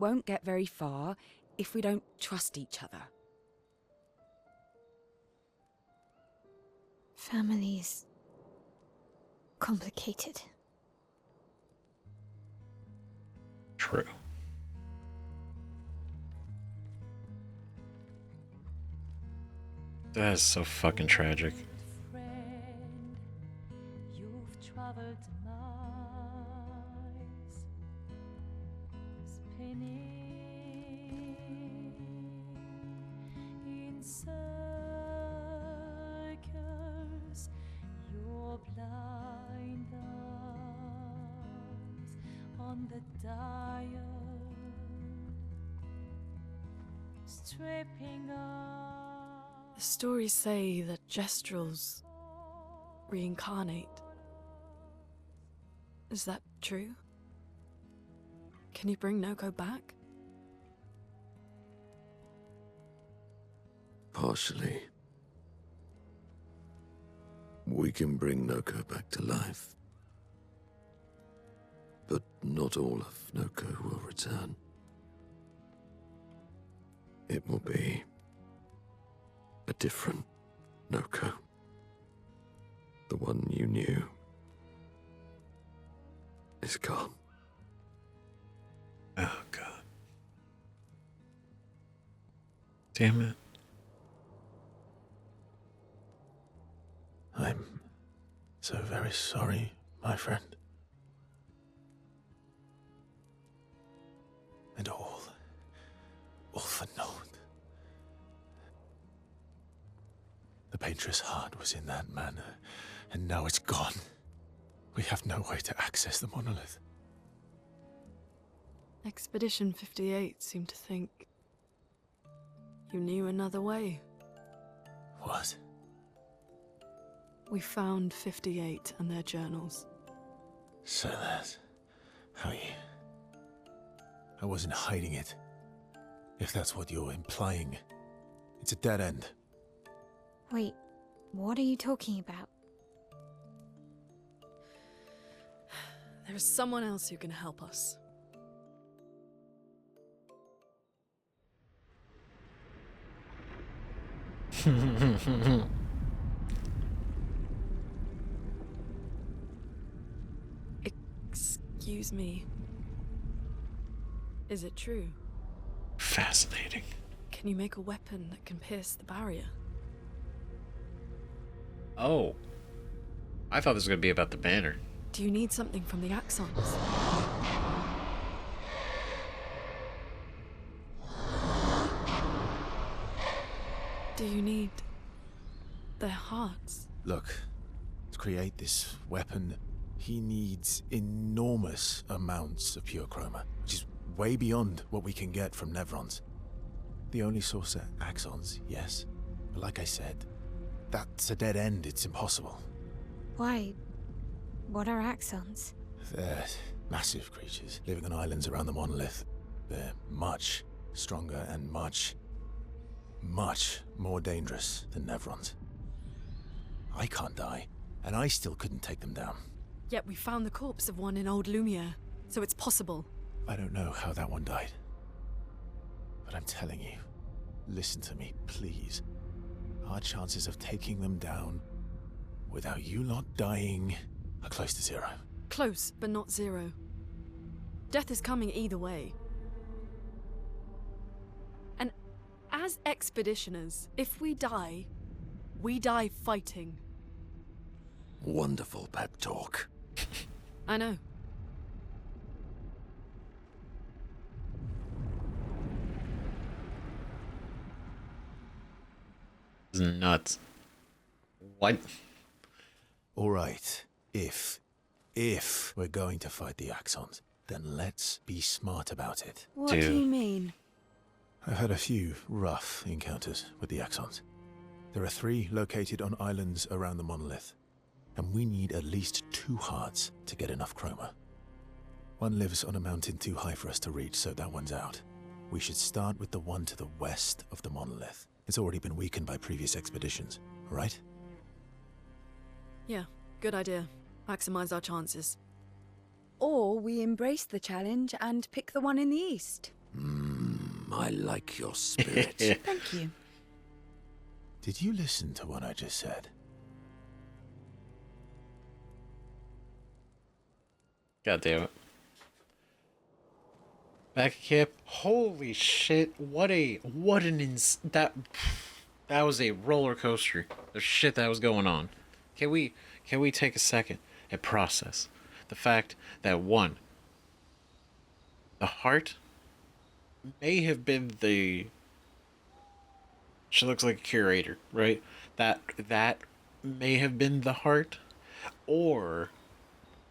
E: won't get very far if we don't trust each other.
F: Family's complicated.
A: True. That is so fucking tragic.
J: Friend, you've traveled miles, spinning in circles, your blind eyes on the dial, stripping off.
C: The stories say that Gestrals reincarnate. Is that true? Can you bring Noko back?
D: Partially. We can bring Noko back to life. But not all of Noko will return. It will be a different Noko. The one you knew is gone.
A: Oh, God. Damn it.
G: I'm so very sorry, my friend. And all for naught. The Paintress heart was in that manor, and now it's gone. We have no way to access the monolith.
C: Expedition 58 seemed to think you knew another way.
G: What?
C: We found 58 and their journals.
G: So that's how you... I wasn't hiding it. If that's what you're implying. It's a dead end.
F: Wait, what are you talking about?
C: There is someone else who can help us. Excuse me. Is it true?
A: Fascinating.
C: Can you make a weapon that can pierce the barrier?
A: Oh. I thought this was going to be about the banner.
C: Do you need something from the Axons? Do you need their hearts?
G: Look, to create this weapon, he needs enormous amounts of pure chroma, which is way beyond what we can get from Nevrons. The only source are Axons, yes. But like I said, that's a dead end. It's impossible.
F: Why? What are Axons?
G: They're massive creatures living on islands around the monolith. They're much stronger and much more dangerous than Nevrons. I can't die, and I still couldn't take them down.
C: Yet we found the corpse of one in Old Lumiere, so it's possible.
G: I don't know how that one died. But I'm telling you, listen to me, please. Our chances of taking them down without you lot dying are close to zero.
C: Close, but not zero. Death is coming either way. And as expeditioners, if we die fighting.
D: Wonderful pep talk.
C: I know.
A: This is nuts. What?
G: All right, if we're going to fight the Axons, then let's be smart about it.
E: What do you mean?
G: I've had a few rough encounters with the Axons. There are 3 located on islands around the monolith, and we need at least 2 hearts to get enough chroma. One lives on a mountain too high for us to reach, so that one's out. We should start with the one to the west of the monolith. It's already been weakened by previous expeditions, right?
C: Yeah, good idea. Maximize our chances.
E: Or we embrace the challenge and pick the one in the east.
D: I like your spirit.
E: Thank you.
G: Did you listen to what I just said?
A: God damn it. Back at camp. Holy shit! That was a roller coaster. The shit that was going on. Can we take a second and process the fact that one, the heart may have been the. She looks like a curator, right? That may have been the heart, or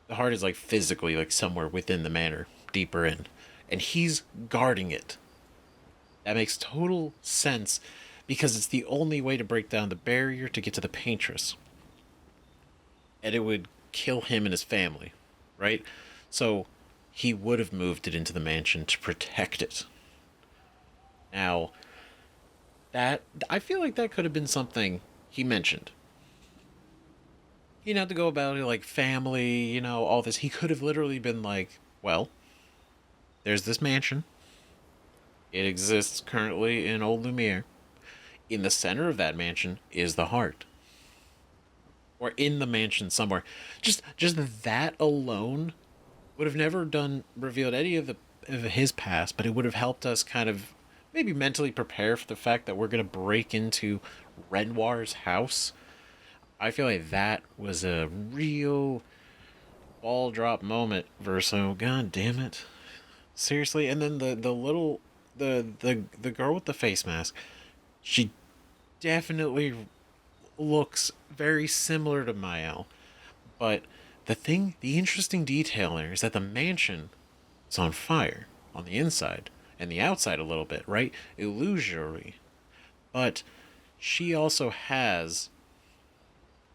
A: the heart is like physically like somewhere within the manor, deeper in, and he's guarding it. That makes total sense because it's the only way to break down the barrier to get to the Paintress. And it would kill him and his family, right? So he would have moved it into the mansion to protect it. Now, that I feel like that could have been something he mentioned. He didn't have to go about it like family, you know, all this. He could have literally been like, well, there's this mansion. It exists currently in Old Lumiere. In the center of that mansion is the heart. Or in the mansion somewhere. Just that alone would have never revealed any of his past, but it would have helped us kind of maybe mentally prepare for the fact that we're going to break into Renoir's house. I feel like that was a real ball drop moment, Verso. God damn it. Seriously. And then the girl with the face mask, she definitely looks very similar to Mael. But the interesting detail there is that the mansion is on fire on the inside and the outside a little bit, right? Illusory. But she also has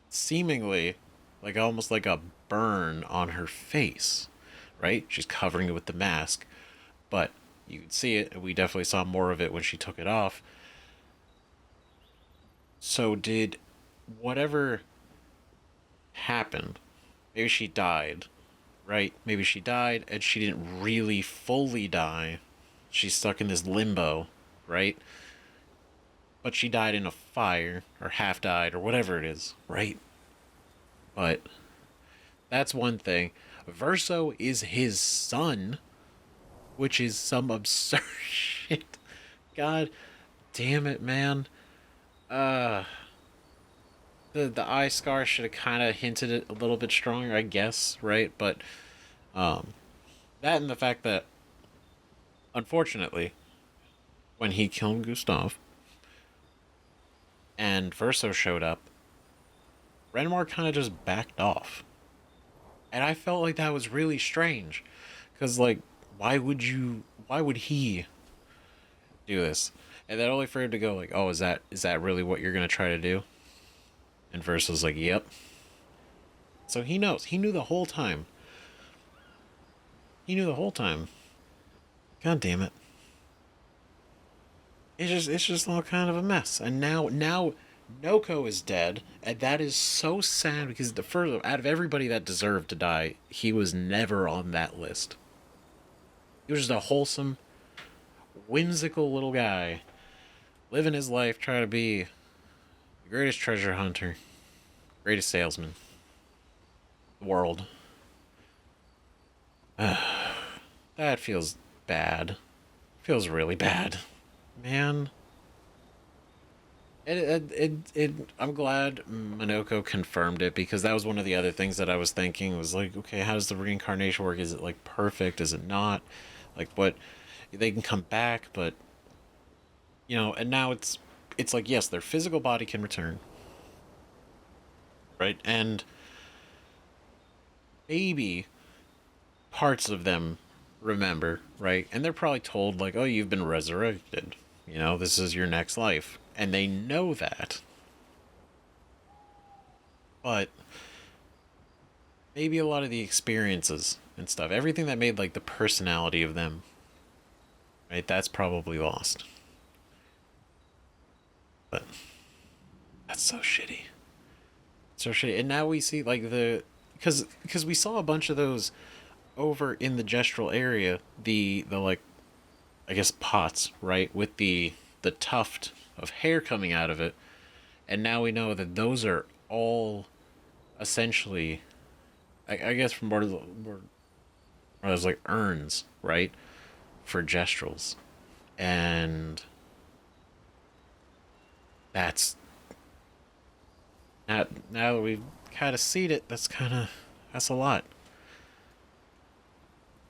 A: seemingly like almost like a burn on her face, right? She's covering it with the mask, but you can see it, and we definitely saw more of it when she took it off. So did whatever happened, maybe she died, right? Maybe she died and she didn't really fully die. She's stuck in this limbo, right? But she died in a fire, or half died, or whatever it is, right? But that's one thing. Verso is his son, which is some absurd shit. God damn it, man. The eye scar should have kind of hinted it a little bit stronger, I guess, right? But that and the fact that, unfortunately, when he killed Gustav and Verso showed up, Renoir kind of just backed off. And I felt like that was really strange. Because, like, why would he do this? And then only for him to go like, oh, is that really what you're going to try to do? And Verso's like, yep. So he knows. He knew the whole time. God damn it. It's just all kind of a mess. And now Noko is dead, and that is so sad because out of everybody that deserved to die, he was never on that list. He was just a wholesome, whimsical little guy, living his life trying to be the greatest treasure hunter, greatest salesman in the world. That feels bad. Feels really bad, man. I'm glad Minoko confirmed it, because that was one of the other things that I was thinking was like, okay, how does the reincarnation work? Is it like perfect? Is it not? Like, what? They can come back, but you know, and now it's like, yes, their physical body can return, right? And maybe parts of them remember, right? And they're probably told like, oh, you've been resurrected. You know, this is your next life. And they know that. But maybe a lot of the experiences and stuff, everything that made like the personality of them, right, that's probably lost. But that's so shitty. So shitty. And now we see like because we saw a bunch of those over in the Gestral area, the like I guess, pots, right? With the tuft of hair coming out of it. And now we know that those are all essentially, I guess, from more there's like urns, right? For Gestrals. And that's, now that we've kind of seen it, that's a lot.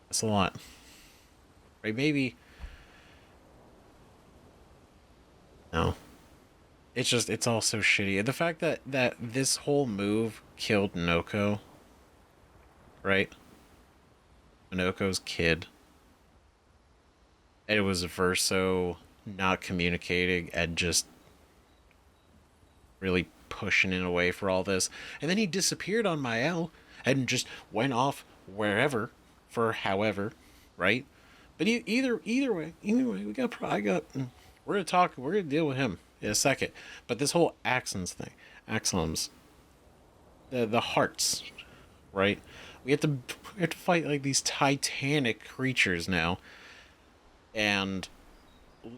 A: That's a lot. Right? Maybe, no. It's all so shitty. And the fact that this whole move killed Noko, right? Noko's kid. And it was Verso not communicating and just really pushing it away for all this. And then he disappeared on Mael and just went off wherever for however, right? But either way, we're gonna deal with him in a second. But this whole Axons thing, Axons, the hearts, right? We have to fight like these titanic creatures now. And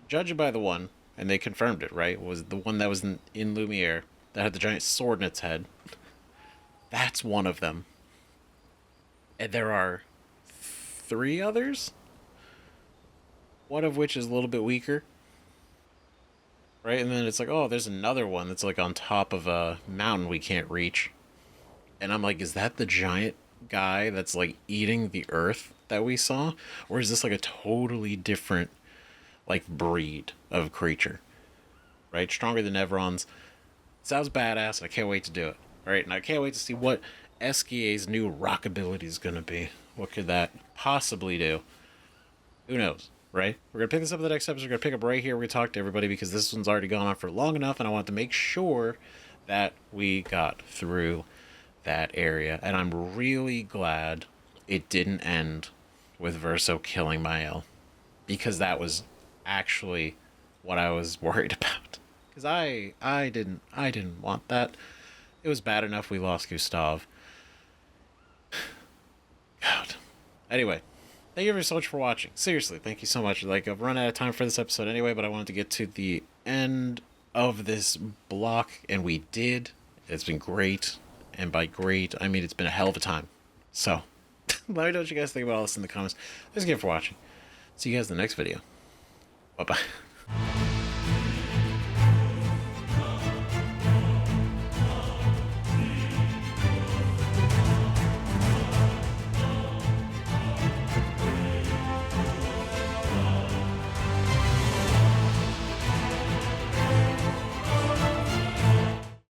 A: judging by the one, and they confirmed it, right, was the one that was in Lumiere that had the giant sword in its head. That's one of them. And there are 3 others, one of which is a little bit weaker, right? And then it's like, oh, there's another one that's like on top of a mountain we can't reach. And I'm like, is that the giant guy that's like eating the earth that we saw? Or is this like a totally different like breed of creature, right? Stronger than Neverons. Sounds badass, and I can't wait to do it. All right, and I can't wait to see what Eskier's new rock ability is going to be. What could that possibly do? Who knows, right? We're going to pick this up in the next episode. We're going to pick up right here. We're going to talk to everybody because this one's already gone on for long enough, and I want to make sure that we got through that area. And I'm really glad it didn't end with Verso killing Mael, because that was actually what I was worried about. Because I didn't want that. It was bad enough we lost Gustav. God. Anyway, thank you very so much for watching. Seriously, thank you so much. Like, I've run out of time for this episode anyway, but I wanted to get to the end of this block, and we did. It's been great. And by great, I mean it's been a hell of a time. So, let me know what you guys think about all this in the comments. Thanks again for watching. See you guys in the next video. Bye-bye.